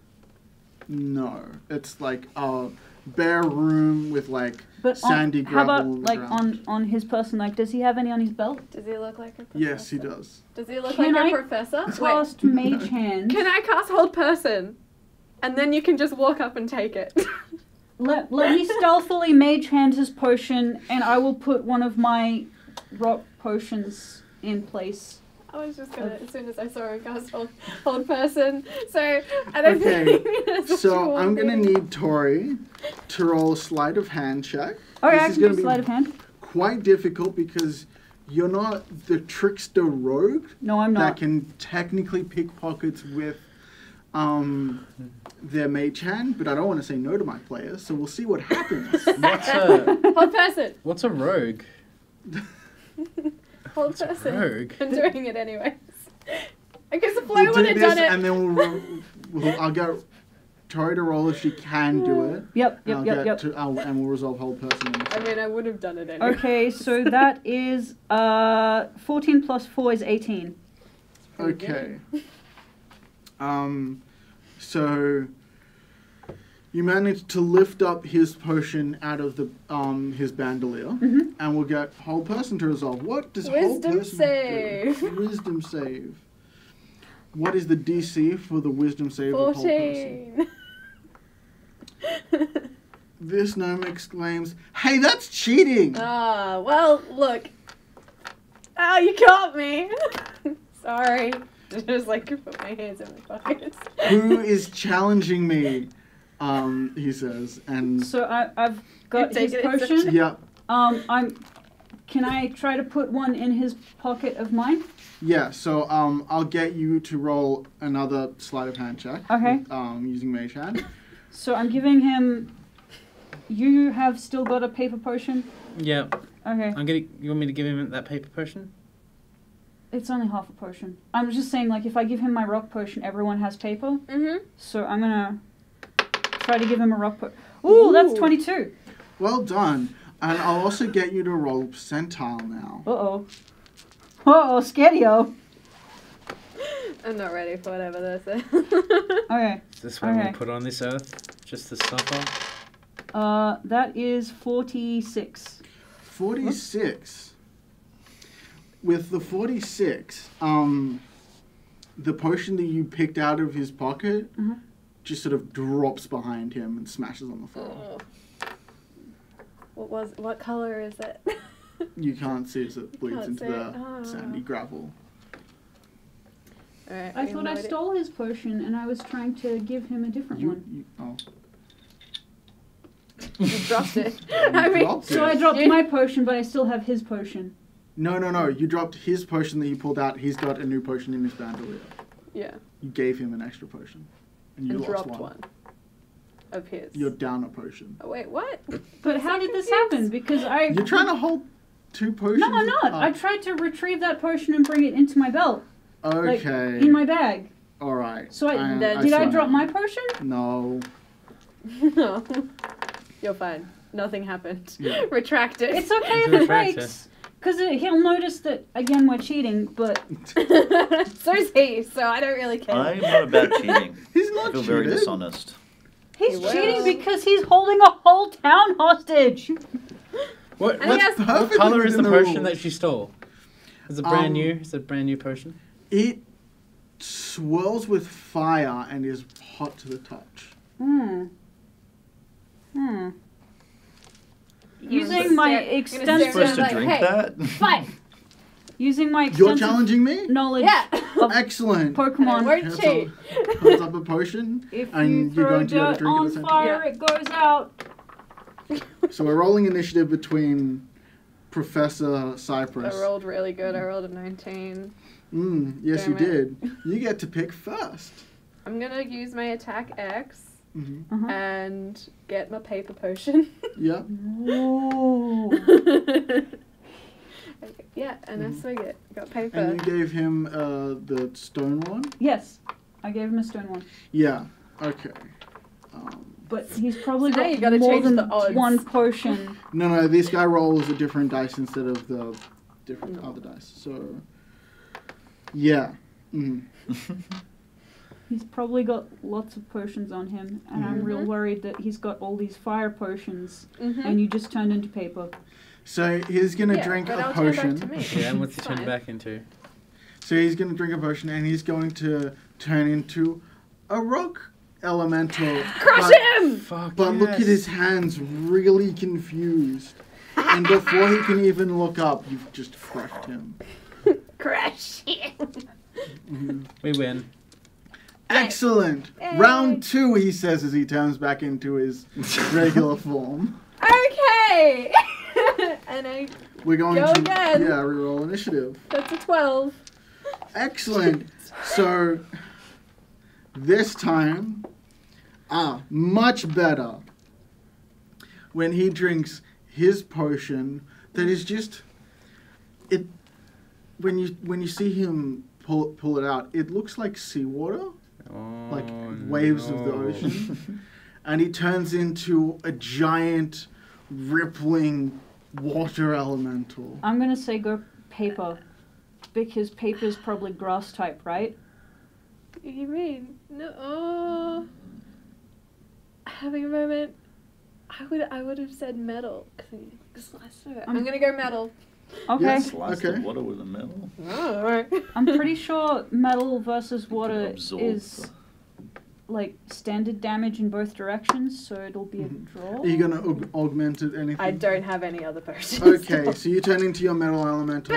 No, it's like a bare room with like But sandy how gravel about on the like ground. on his person? Like, does he have any on his belt? Does he look like a professor? Yes, he does. Does he look Can like I a professor? Cast mage hand. Can I cast hold person? And then you can just walk up and take it. Let me stealthily mage hand his potion, and I will put one of my rock potions in place. I was just gonna, as soon as I saw him cast hold person. So, I don't Okay, think so I'm gonna need Tori to roll a sleight of hand check. Okay, This I is can gonna do be sleight of hand. quite difficult because you're not the trickster rogue No, I'm that not. can technically pick pockets with their mage hand, but I don't want to say no to my players, so we'll see what happens. Hold person. What's a rogue? Hold What's a person. rogue? I'm doing it anyways. Because the We'll flow do would have this, done it. and then I'll get Tori to roll if she can do it. Yep. And and we'll resolve whole person. I mean, I would have done it anyway. Okay, so that is 14 plus 4 is 18. Okay. So you managed to lift up his potion out of the his bandolier, and we'll get whole person to resolve. What does whole Wisdom person save. do? Wisdom save. What is the DC for the wisdom save of whole person? 14. This gnome exclaims, "Hey, that's cheating!" Ah, well, look. Oh, you caught me. Sorry. Just like put my hands in my pockets. Who is challenging me? He says, and So I've got Take his it, potion. yeah, Can I try to put one in his pocket of mine? yeah. So I'll get you to roll another sleight of hand check. Okay. With, using mage hand. So I'm giving him. You have still got a paper potion. Yeah. Okay. You want me to give him that paper potion? It's only half a potion. I'm just saying, like, if I give him my rock potion, everyone has paper. Mm-hmm. So I'm gonna try to give him a rock potion. Ooh, that's 22. Well done. And I'll also get you to roll percentile now. Uh-oh. Uh-oh, scario. I'm not ready for whatever this is. Okay. Is this what Okay. we'll put on this earth? Just to suffer? That is 46. 46. With the 46, the potion that you picked out of his pocket just sort of drops behind him and smashes on the floor. Oh. What color is it? You can't see as it bleeds Can't into see the it. Oh. sandy gravel. Alright, I thought I stole his potion and I was trying to give him a different one. You dropped it. You dropped So it. I dropped my potion, but I still have his potion. No. You dropped his potion that he pulled out. He's got a new potion in his bandolier. Yeah. You gave him an extra potion. And you And lost dropped one of his. You're down a potion. Oh, wait, what? But how did this happen? Because I... You're trying to hold two potions? No, I'm not. I tried to retrieve that potion and bring it into my belt. Like, Okay. in my bag. Alright. So did I saw drop that. my potion? No. No. You're fine. Nothing happened. Yeah. Retract it. It's okay if Retract it breaks. Because he'll notice that, again, we're cheating, but... So's he, so I don't really care. I'm not about cheating. He's I not feel cheating. very dishonest. He's He will. cheating because he's holding a whole town hostage. What And he has- what color is the within the potion rules. that she stole? Is it brand new? Is it a brand new potion? It swirls with fire and is hot to the touch. Using my You're gonna extensive... stare Supposed to like, drink hey, that? Fight! Using my You're extensive challenging me? knowledge Yeah. of Excellent. I Pokemon. won't Holds cheat. up- holds up a potion, If and you you're throw going to go to dirt drink at the on same fire, Yeah. it goes out. So we're rolling initiative between Professor Cypress. I rolled really good. I rolled a 19. Yes, you Damn it. did. You get to pick first. I'm gonna use my attack X Mm-hmm. and get my paper potion. Yeah. Whoa. Yeah, and I swing it. Got paper. And you gave him the stone one? Yes, I gave him a stone one. Yeah. Okay. But he's probably So now got you gotta more change than the odds. one potion. No, this guy rolls a different dice instead of the different other dice. So, yeah. He's probably got lots of potions on him, and I'm real worried that he's got all these fire potions, and you just turned into paper. So he's going to Yeah, drink but a I'll turn back potion. to me. Yeah, and what's he It's turn fine. back into? So he's going to drink a potion, and he's going to turn into a rock elemental. Crush but, him! Fuck But look yes. at his hands, really confused. And before he can even look up, you've just crushed him. crush him. We win. Excellent. Yay. Round 2, he says as he turns back into his regular form. Okay. And I. We're going Go to again. reroll initiative. That's a 12. Excellent. So this time, much better. When he drinks his potion, that is just it. When you see him pull it out, it looks like seawater, like waves of the ocean, and he turns into a giant, rippling water elemental. I'm gonna say go paper, because paper's probably grass type, right? What do you mean? No. Oh. Having a moment. I would have said metal. I'm gonna go metal. Okay. Yes. Slice Okay. the water with a metal. Oh, alright. I'm pretty sure metal versus water Absorb. is like standard damage in both directions, so it'll be a draw. Are you gonna augment it anything? I don't have any other potions. Okay, so you turn into your metal elemental,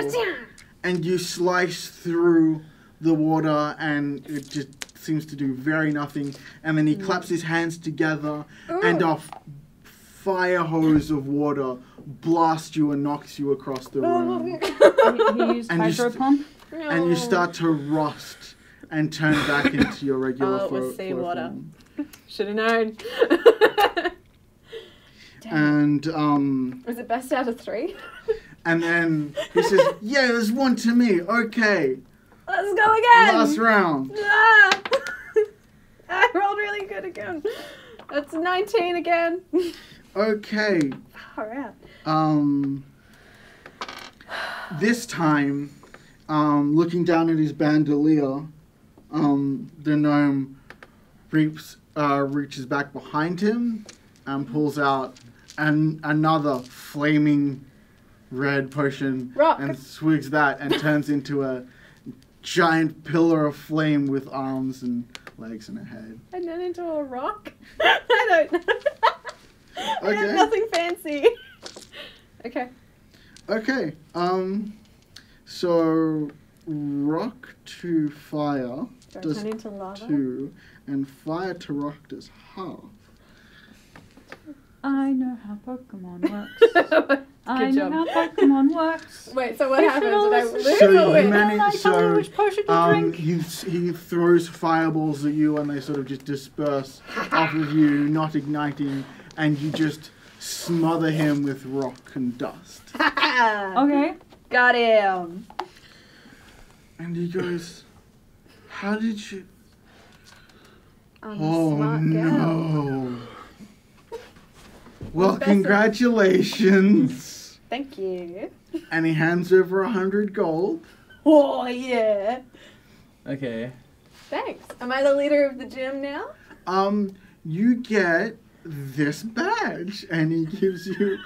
and you slice through the water, and it just seems to do very nothing. And then he claps his hands together, and a fire hose of water blasts you and knocks you across the room. He used And you hydro pump. And you start to rust and turn back into your regular Oh, it was flow seawater. form. Should have known. And Was it best out of 3? and then he says, "Yeah, there's one to me. Okay, Let's go again. last round." Ah! I rolled really good again. That's 19 again. Okay. Far out. This time, looking down at his bandolier, the gnome reaches back behind him and pulls out another flaming red potion Rock. and swigs that and turns into a giant pillar of flame with arms and legs and a head. And then into a rock? I don't know. I Okay. have nothing fancy. Okay. Okay, so rock to fire Do I does turn into lava? 2, and fire to rock does half. I know how Pokemon works. I know job. how Pokemon works. Wait, so what You happens? should Did I always- lose So or you win? manage. Tell me So which potion to drink. he throws fireballs at you, and they sort of just disperse off of you, not igniting, and you just smother him with rock and dust. Okay. Got him. And he goes, "How did you?" I'm a Oh smart no! girl. Well, Professor. congratulations. Thank you. And he hands over 100 gold. Oh, yeah. Okay. Thanks. Am I the leader of the gym now? You get this badge, and he gives you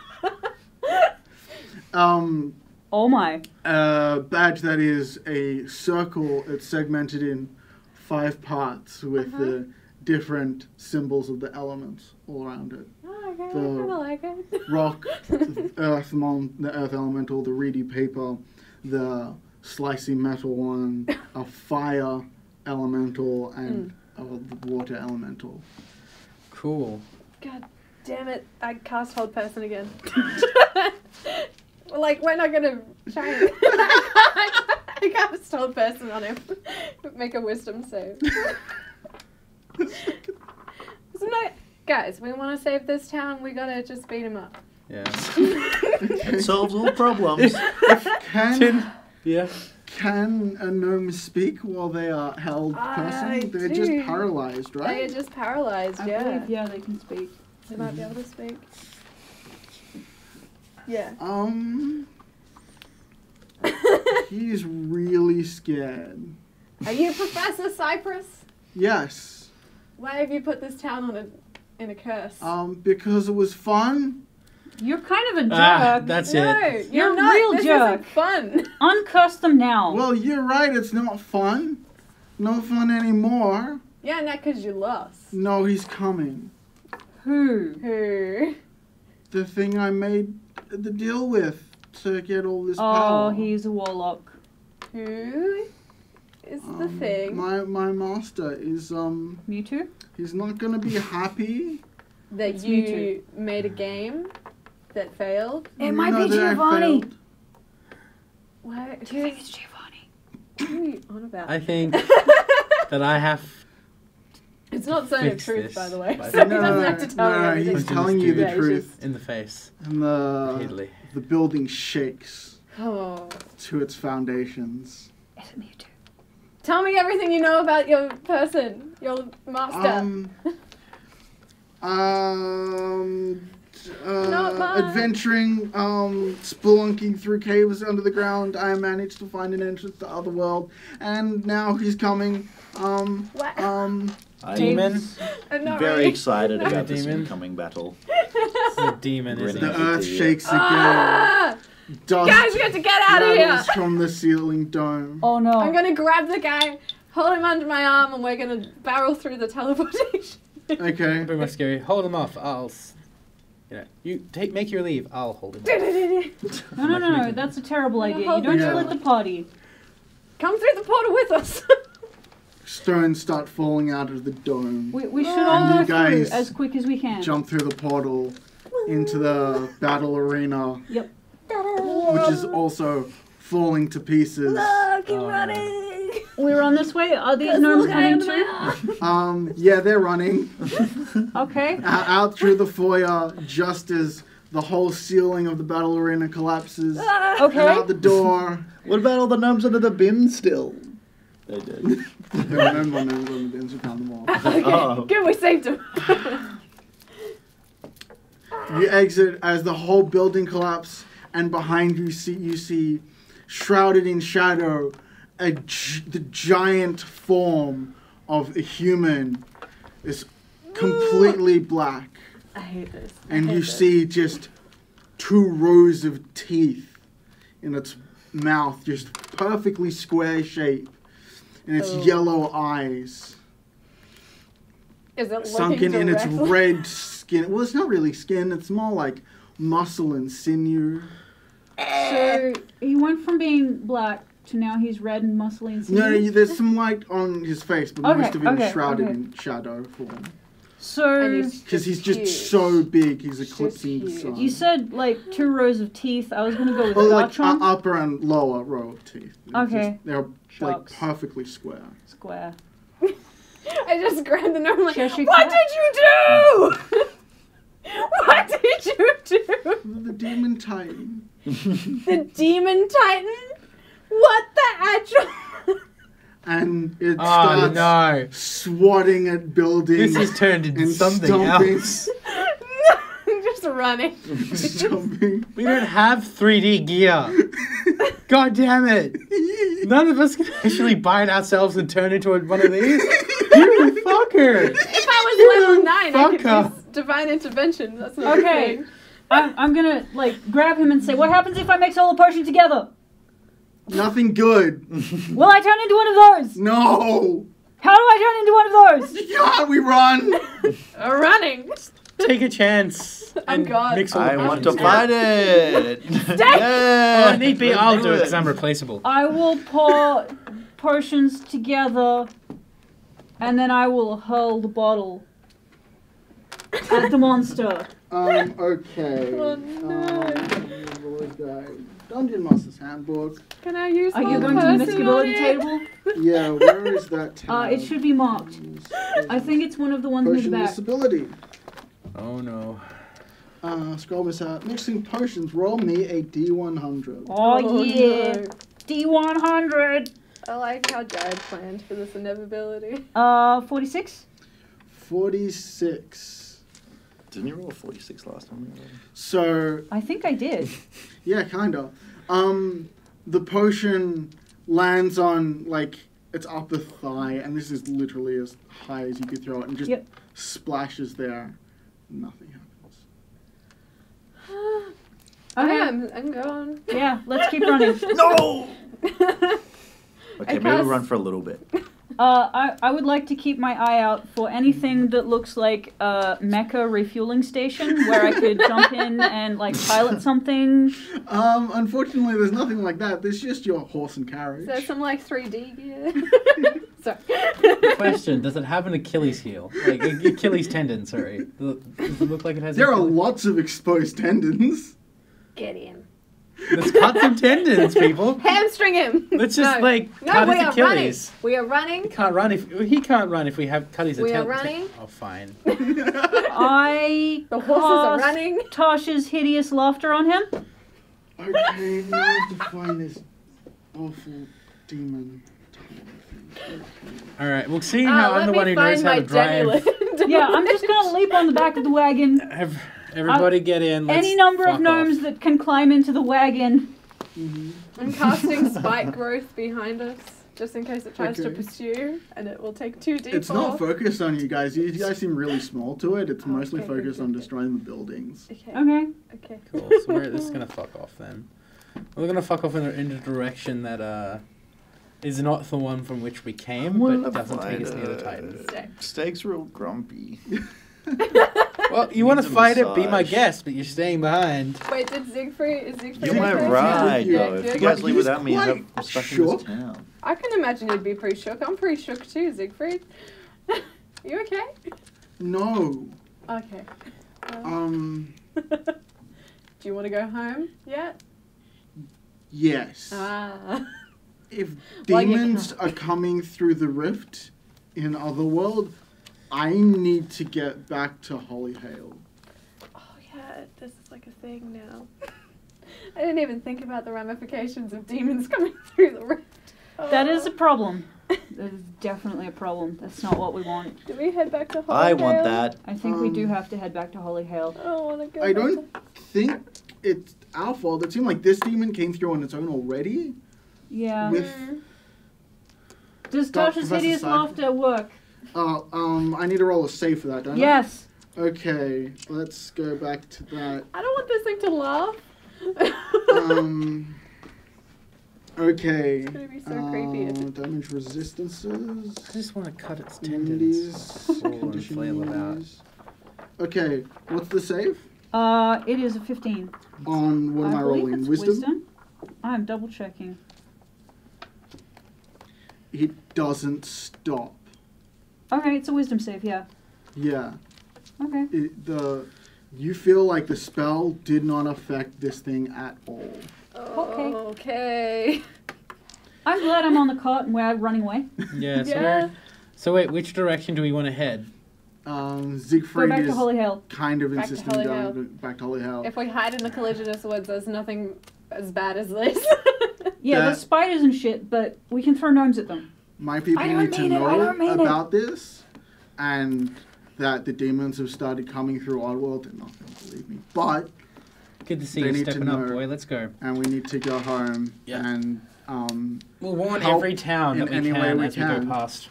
Oh my. a badge that is a circle. It's segmented in 5 parts with the different symbols of the elements all around it. Oh, okay. I The- kind of like it. Rock, the earth elemental, the reedy paper, the slicey metal one, a fire elemental, and a water elemental. Cool. God damn it. I cast Hold Person again. Like, we're not gonna try and... I cast Hold Person on him. Make a wisdom save. Isn't it? Guys, we want to save this town, we gotta just beat him up. Yeah. It solves all problems. Yeah. Can a gnome speak while they are held I person? They're do. just paralyzed, They right? are just paralyzed, I yeah. believe, yeah, they can speak. They might be able to speak. Yeah. He's really scared. Are you Professor Cypress? Yes. Why have you put this town on in a curse? Because it was fun. You're kind of a jerk. That's no, it. You're a not. real this jerk. Isn't fun. Uncurse them now. Well, you're right. It's not fun. No fun anymore. Yeah, not because you lost. No, he's coming. Who? Who? The thing I made the deal with to get all this Oh, power. he's a warlock. Who is the thing My master is Mewtwo? he's not gonna be happy. that It's you Mewtwo. made a game that failed? It might be that I Giovanni. failed. What? Do you think it's Giovanni? What are you on about? I think that I have. It's not saying the Fix truth, this. by the way. But- So he doesn't have to tell you no, everything. he's Just telling you do the it. Yeah, he's truth. In the face. And Repeatedly. the building shakes Oh. to its foundations. Is it Mewtwo? Tell me everything you know about your person, your master. Not mine. Adventuring, spelunking through caves under the ground, I managed to find an entrance to Otherworld, and now he's coming. What? Demon? I'm not Very really- excited about this Demon. incoming battle. It's a demon, isn't The it? earth shakes again. Ah! Dust Guys, we have to get out of here! rattles from the ceiling dome. Oh no. I'm gonna grab the guy, hold him under my arm, and we're gonna barrel through the teleportation. Okay. Pretty much scary. Hold him off. Make your leave. I'll hold him off. No. That's a terrible idea. You hold don't me split down. the party. Come through the portal with us. Stones start falling out of the dome. We should And all you go guys through as quick as we can. Jump through the portal into the battle arena, Yep. which is also falling to pieces. Keep Oh, running. We're on this way. Are these gnomes coming too? Yeah, they're running Okay. out through the foyer just as the whole ceiling of the battle arena collapses. And Okay. out the door. What about all the gnomes under the bin still? They did. There were no more names on the bins, we found them all. Okay, Oh. good, we saved him. You exit as the whole building collapses, and behind you see shrouded in shadow, the giant form of a human is completely black, I hate this. and you see just 2 rows of teeth in its mouth, just perfectly square shape, and its Oh. yellow eyes Is it sunken looking in its directly- red skin. Well, it's not really skin; it's more like muscle and sinew. So he went from being black to now he's red and muscly and No, skinny. there's some light on his face, but Okay, most of it is okay, shrouded okay. in shadow form. And So Because he's just huge. so big, he's Just eclipsing the huge. sun. you said like 2 rows of teeth. I was gonna go with Oh, like Garchomp. upper and lower row of teeth. They're Okay. just- they're like Shucks. perfectly square. Square. I just grabbed the gnome like, Cheshire what cat. did you do? What did you do? The demon titan. The demon titan? What the actual? And it Oh starts no. swatting at buildings. This has turned into and something stomping. else. I'm just running. Stomping. We don't have 3D gear. God damn it. None of us can actually buy it ourselves and turn into one of these. You fucker. If I was level 9, I could Fucker. use divine intervention. That's not Okay. a thing. I'm gonna like grab him and say, "What happens if I mix all the potions together? Nothing good. Will I turn into one of those? No. How do I turn into one of those?" God, we run. Running. Take a chance. I'm and God. Mix all the I want to potions. fight it. Oh, if need be, Let's I'll do it because I'm replaceable. I will pour potions together, and then I will hurl the bottle at the monster. Okay. Oh, no. What was that? Dungeon Master's Handbook. Can I use Are one you going to the person investigability on table? Yeah, where is that tab? It should be marked. I think it's one of the ones in the Potion back. disability. Oh no. Scroll this out. Mixing potions. Roll me a D100. Oh, yeah. no. D100. I like how Jared planned for this inevitability. 46? 46. Didn't you roll a 46 last time? So, I think I did. yeah, kinda. The potion lands on, like, its upper thigh, and this is literally as high as you could throw it, and just Yep. splashes there. Nothing happens. Okay. I'm going. Yeah, let's keep running. No! Okay, I maybe cast- run for a little bit. I would like to keep my eye out for anything that looks like a mecha refueling station where I could jump in and like pilot something. Unfortunately, there's nothing like that. There's just your horse and carriage. Is there some like 3D gear? Sorry. Question: does it have an Achilles heel? Like Achilles tendon? Sorry. Does it look like it has? There are lots of exposed tendons. Get him. Let's cut some tendons, people. Hamstring him. Let's just No, cut we his are Achilles. running. We are running. He can't run if we have cut his We are Achilles. running. Oh, fine. I The horses are cast running. Tasha's hideous laughter on him. Okay, now I have to find this awful demon. All right. Well, seeing how I'm the one who knows how to drive. Yeah, I'm just gonna leap on the back of the wagon. Everybody get in. Let's Any number of fuck gnomes off. that can climb into the wagon. I'm casting spike growth behind us, just in case it tries to Okay. pursue, and it will take 2d4. It's not focused on you guys. You guys seem really small to it. It's mostly Okay, focused good, on good. destroying the buildings. Okay. Okay. Okay. Cool. So this is gonna fuck off then. We're gonna fuck off in a direction that is not the one from which we came, but doesn't take us near the Titans. Steak's real grumpy. Well, you want to Needs a fight it? Be my massage. guest, but you're staying behind. Wait, is Siegfried You're my okay? ride, Yeah, though. If yeah. you guys But leave he's without me, I'm quite stuck in shook. this town. I can imagine you'd be pretty shook. I'm pretty shook too, Siegfried. You okay? No. Okay. Do Do you want to go home yet? yes. Ah. If Well, you demons are coming through the rift in Otherworld, I need to get back to Holyhale. Oh yeah, this is like a thing now. I didn't even think about the ramifications of demons coming through the rift. That is a problem. That is definitely a problem. That's not what we want. Do we head back to Hollydale? I want that. I think we do have to head back to Holyhale. I don't want to go. I back don't think it's our fault. It seemed like this demon came through on its own already. Yeah. With Does Doc, Tasha's Professor hideous Simon. laughter work? I need to roll a save for that, don't Yes. I? Okay, let's go back to that. I don't want this thing to laugh. Okay. It's gonna be so creepy. Damage resistances. I just want to cut its Immunities. tendons. and Condition flail about. immunities. Okay, what's the save? It is a 15. On what am I believe rolling? it's Wisdom? I'm double checking. It doesn't stop. Okay, it's a wisdom save, yeah. Yeah. Okay. You feel like the spell did not affect this thing at all. Okay. I'm glad I'm on the cart and we're running away. Yeah. So, Yeah. so wait, which direction do we want to head? Go Siegfried back to is Holyhale. kind of Back to insisting on Holyhale. going back to Holyhale. If we hide in the collisionist woods, there's nothing as bad as this. Yeah, That- there's spiders and shit, but we can throw gnomes at them. My people I don't need to mean it, I know don't mean it. about this, and that the demons have started coming through Oddworld. They're not going to believe me, but Good to see They you need to stepping up, know. boy. Let's go. and we need to go home Yeah. and We'll warn help every town that in we any can way we as we can. go past.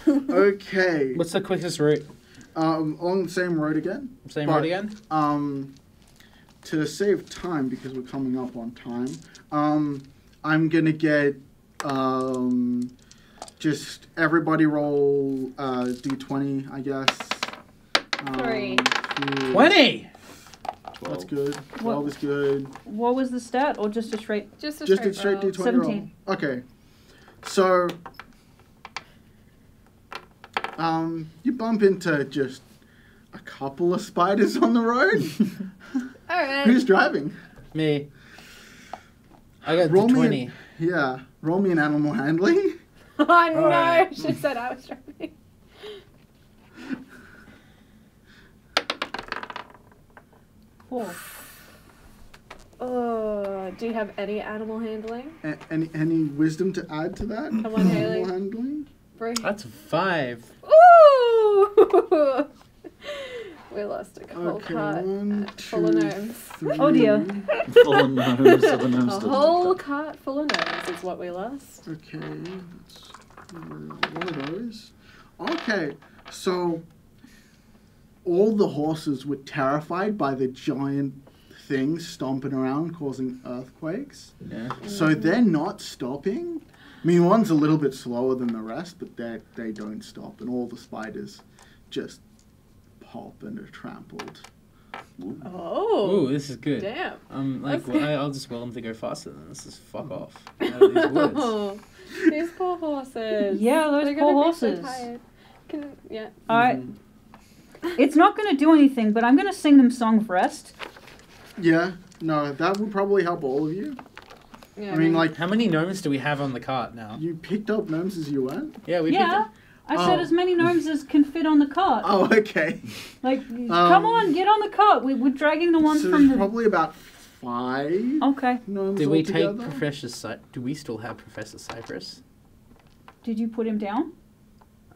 Okay. What's the quickest route? Along the same road again. Same But, road again? To save time, because we're coming up on time, I'm gonna get just everybody roll d20, I guess. 3. 20! That's good. What- 12 is good. What was the stat, or just a straight? Just a Just a straight straight roll. d20 roll. 17. Okay. So, you bump into just a couple of spiders on the road. Alright. Who's driving? Me. I got Roll the me 20. Yeah. Roll me an animal handling. Oh no, Alright. she said I was driving. Four. Oh, do you have any animal handling? Any wisdom to add to that? Come on, Animal Haley. handling? Bring. That's 5. Ooh! We lost a whole Okay, cart 1, 2, full of gnomes. 3. Oh dear. Full of gnomes, so the gnomes A doesn't whole look cart full of gnomes is what we lost. Okay, that's one of those. Okay, so all the horses were terrified by the giant things stomping around causing earthquakes. Yeah. So they're not stopping. I mean, one's a little bit slower than the rest, but they don't stop, and all the spiders just pop and are trampled. Oh. Ooh, this is good. Damn. Like, That's good. I'll just will them to go faster than this. Is fuck off. Out of these woods. Oh, these poor horses. Yeah, those They're poor gonna horses. Be so tired. Yeah. It's not going to do anything, but I'm going to sing them Song of Rest. Yeah, no, that would probably help all of you. Yeah. I mean, like, How many gnomes do we have on the cart now? you picked up gnomes as you went? Yeah, we picked Yeah, up. I said Oh. as many gnomes as can fit on the cart. Oh, okay. Like, come on, get on the cart. We're dragging the ones So from there's the... probably about 5 Okay. gnomes Did we take altogether. Professor Do we still have Professor Cypress? Did you put him down?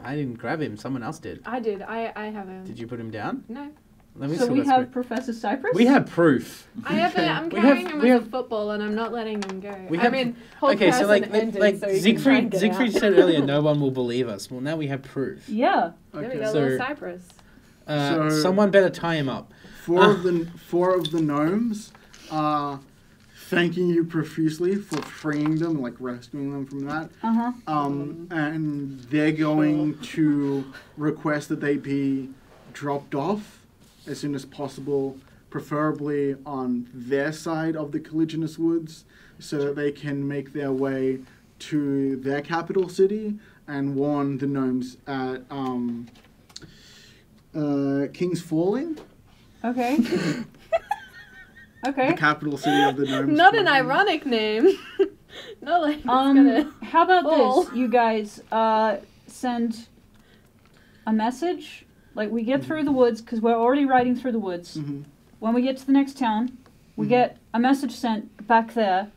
I didn't grab him. Someone else did. I did. I have him. Did you put him down? No. Let me So see we what's have good. Professor Cypress? We have proof. I have it. I'm We carrying have- him we as have- a football, and I'm not letting him go. We I have- mean, whole Okay, so person like ended, so you can try and Siegfried get out. said earlier, no one will believe us. Well, now we have proof. Yeah. There we Okay. go, So- little Cypress. So- Someone better tie him up. Four of the gnomes are thanking you profusely for freeing them, like rescuing them from that. Uh-huh. And they're going to request that they be dropped off as soon as possible, preferably on their side of the colliginous woods, so that they can make their way to their capital city and warn the gnomes at King's Falling, Okay. the Okay. capital city of the gnomes. Not an ironic name. Not like it's Um, gonna... how about fall. this? You guys send a message. Like, we get through the woods, because we're already riding through the woods. Mhm. When we get to the next town, we Mhm. get a message sent back there.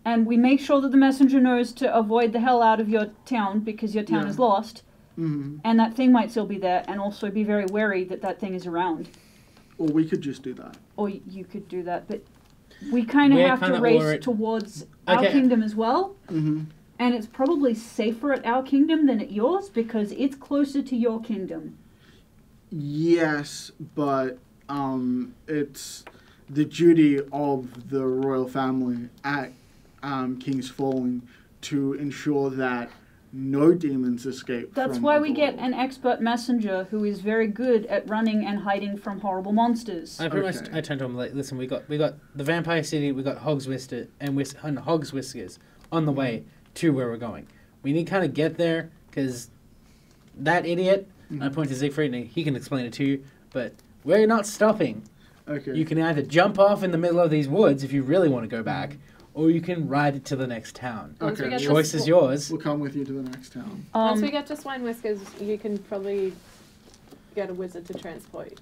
And we make sure that the messenger knows to avoid the hell out of your town, because your town Yeah. is lost. Mm-hmm. And that thing might still be there, and also be very wary that that thing is around. Or we could just do that. Or you could do that, but we kind of We're have to kinda race already- towards our Okay. kingdom as well. Mm-hmm. And it's probably safer at our kingdom than at yours because it's closer to your kingdom. Yes, but it's the duty of the royal family at King's Falling to ensure that no demons escape. That's from why we get Otherworld. an expert messenger who is very good at running and hiding from horrible monsters. I pretty much Okay. I turned to him like, listen, we got the Vampire City, we got Hog's Whisker and Hog's Whiskers on the way to where we're going. We need to kind of get there because that idiot. I point to Siegfried and he can explain it to you, but we're not stopping. Okay. You can either jump off in the middle of these woods if you really want to go back, or you can ride it to the next town. Once we Okay. get to Choice is yours. We'll come with you to the next town. Once we get to Swine Whiskers, you can probably get a wizard to teleport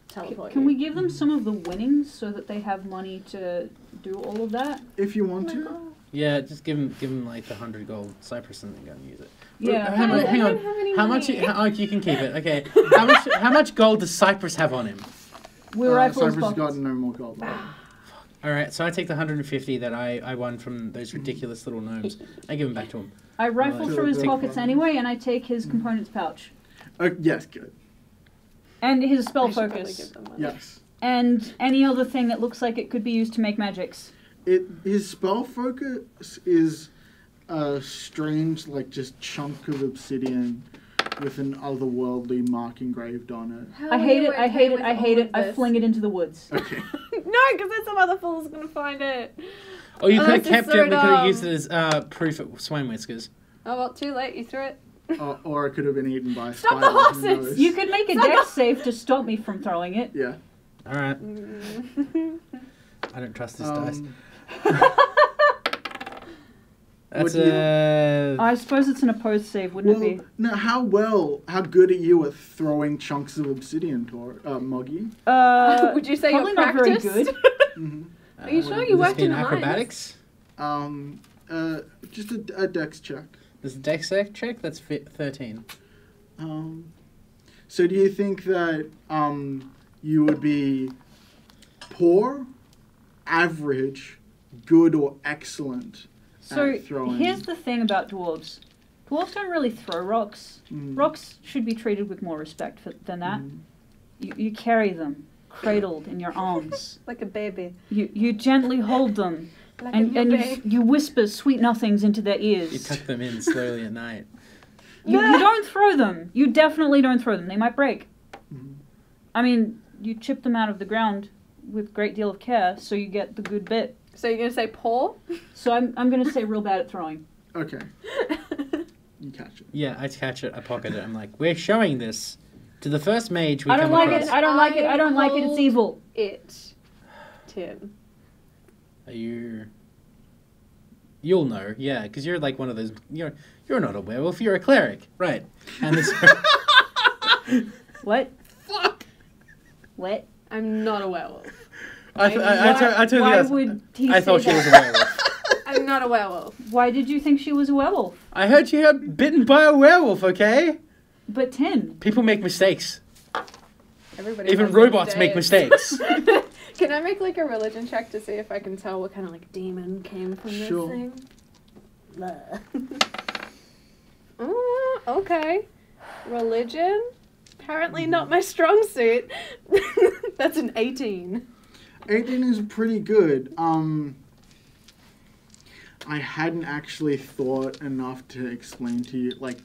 Can you. we give them some of the winnings so that they have money to do all of that? If you want to. Yeah, just give him like the 100 gold Cypress and then go and use it. Yeah. Hang on, I hang don't on. have any How much? money. You can keep it. Okay. How much gold does Cypress have on him? We rifle his Cypress has got pockets. no more gold. All right, so I take the 150 that I won from those ridiculous little gnomes. I give them back to him. I rifle Right. through his Take pockets one. anyway, and I take his components pouch. Yes, good. And his spell We should probably focus. give them money. Yes. And any other thing that looks like it could be used to make magics. His spell focus is a strange, like, just chunk of obsidian with an otherworldly mark engraved on it. How I are hate you it, I okay hate it, with I all hate of it. I this? fling it into the woods. Okay. No, because then some other fool's gonna find it. Oh, you Oh, could have this is kept so it. We could have dumb. used it as proof at Swine Whiskers. Oh well, too late. You threw it. Or it could have been eaten by a Stop the spider, who horses! knows? You could make a dex save to stop me from throwing it. Yeah. All right, Mm. I don't trust this dice. Um, That's what do you- I suppose it's an opposed save, wouldn't it well, be? now, how good are you at throwing chunks of obsidian, Moggy? Would you say probably you're not very practiced? good. Mm-hmm. Are you sure would you this worked be in an the mines? acrobatics? Just a dex check. This is dex check. That's 13. So do you think that you would be poor, average, good, or excellent So at throwing? here's the thing about dwarves. Dwarves don't really throw rocks. Mm. Rocks should be treated with more respect than that. Mm. You carry them, cradled in your arms. Like a baby. You gently hold them Like And you whisper sweet nothings into their ears. You tuck them in slowly at night. You don't throw them. You definitely don't throw them. They might break. I mean, you chip them out of the ground with great deal of care, so you get the good bit. So you're going to say paw? So I'm going to say real bad at throwing. Okay. You catch it. Yeah, I catch it, I pocket it. I'm like, we're showing this to the first mage we I don't come like across. it. I don't like it. I don't like it. It's evil. It, Tim. Are you... You'll know, yeah, because you're like one of those... You're not a werewolf, you're a cleric. Right. And this... What? Fuck! What? I'm not a werewolf. I told you Why guys, would he I say thought she that? was a werewolf. I'm not a werewolf. Why did you think she was a werewolf? I heard you got bitten by a werewolf, okay? But Tim. People make mistakes. Everybody Even has robots their make days. mistakes. Can I make like a religion check to see if I can tell what kind of like demon came from Sure. this thing? Okay. Religion? Apparently not my strong suit. That's an 18. 18 is pretty good. I hadn't actually thought enough to explain to you, like,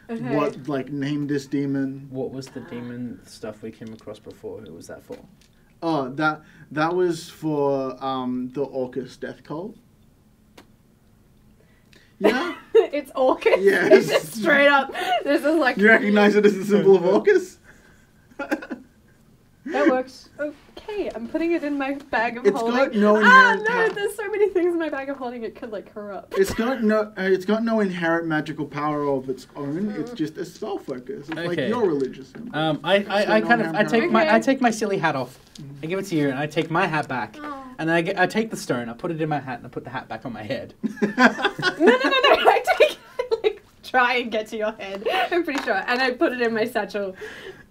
Okay. what, like, name this demon. What was the demon stuff we came across before? Who was that for? Oh, that was for, the Orcus death cult. Yeah? It's Orcus. Yes. It's just straight up. This is like. You recognize it as the symbol of Orcus? That works. Okay, I'm putting it in my bag of It's holding. got no no, inherent power. there's so many things in my bag of holding it could like corrupt. It's got no inherent magical power of its own. It's just a spell focus. It's like Okay. your religious symbol. I take my silly hat off. I give it to you, and I take my hat back, Oh. and I take the stone. I put it in my hat, and I put the hat back on my head. No. I take like try and get to your head. I'm pretty sure, and I put it in my satchel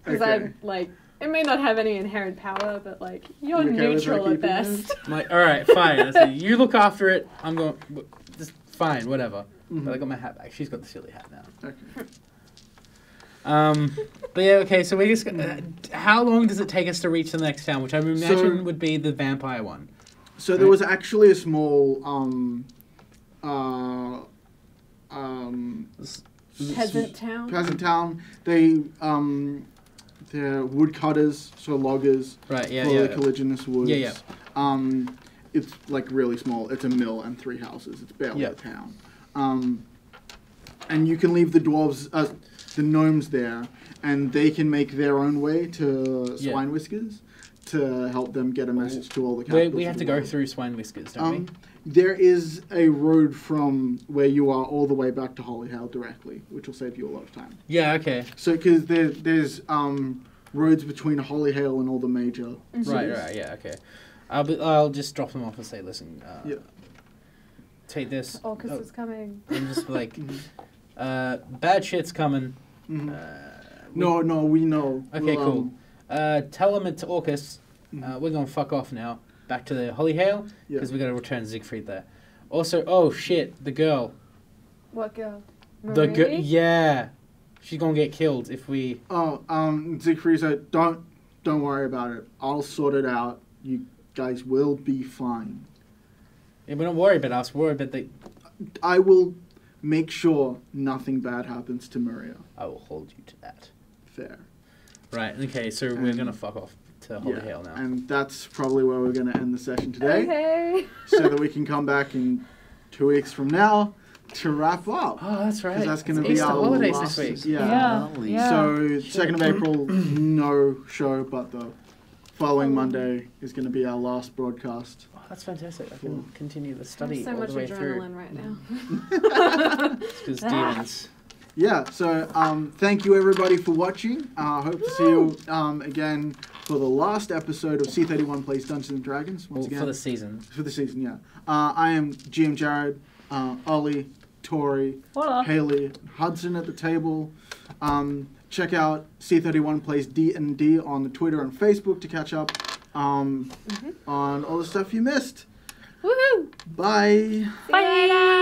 because Okay. I'm like. It may not have any inherent power, but like you're You okay with neutral her at keeping best. I'm like, all right, fine. I say, you look after it. I'm going. Just fine, whatever. But I got my hat back. She's got the silly hat now. Okay. But yeah, okay. So we just. How long does it take us to reach the next town? Which I imagine would be the vampire one. So there was actually a small Peasant town. peasant town. They they're woodcutters, so loggers. Right. Yeah. for Yeah. the colliginous woods. Yeah, It's like really small. It's a mill and 3 houses. It's barely a town. And you can leave the dwarves, the gnomes there, and they can make their own way to Swine Whiskers to help them get a message to all the capitals. We have of to the go world. through Swine Whiskers, don't we? There is a road from where you are all the way back to Holyhale directly, which will save you a lot of time. Yeah. Okay. So, because there's roads between Holyhale and all the major cities. Right. Yeah. Okay. I'll just drop them off and say, listen. Take this. Orcus is coming. And just be like, bad shit's coming. No, we know. Okay, We'll, cool. Tell them it's Orcus. We're gonna fuck off now. Back to the Holyhale because we gotta return Siegfried there. Also, oh shit, the girl. What girl? The girl. Marie? Yeah, she's gonna get killed if we. Siegfried said, don't worry about it. I'll sort it out. You guys will be fine. Yeah, but don't worry about us. Worry about the. I will make sure nothing bad happens to Maria. I will hold you to that. Fair. Right. Okay. So we're gonna fuck off to Holyhale now. And that's probably where we're going to end the session today. Okay. So that we can come back in 2 weeks from now to wrap up. Oh, that's right. Because that's going to It's be Easter our holidays last, this week. Yeah. So 2nd of April, no show, but the following Monday is going to be our last broadcast. Oh, that's fantastic. I can continue the study So all much the way through. adrenaline right now. Because demons. Yeah, so thank you everybody for watching. Hope to see you again for the last episode of C31 Plays Dungeons and Dragons. Once again, For the season. For the season, yeah. I am GM Jared, Ollie, Tori, Hola. Haley, Hudson at the table. Check out C31PLAYSDnD on the Twitter and Facebook to catch up on all the stuff you missed. Woohoo! Bye. Bye.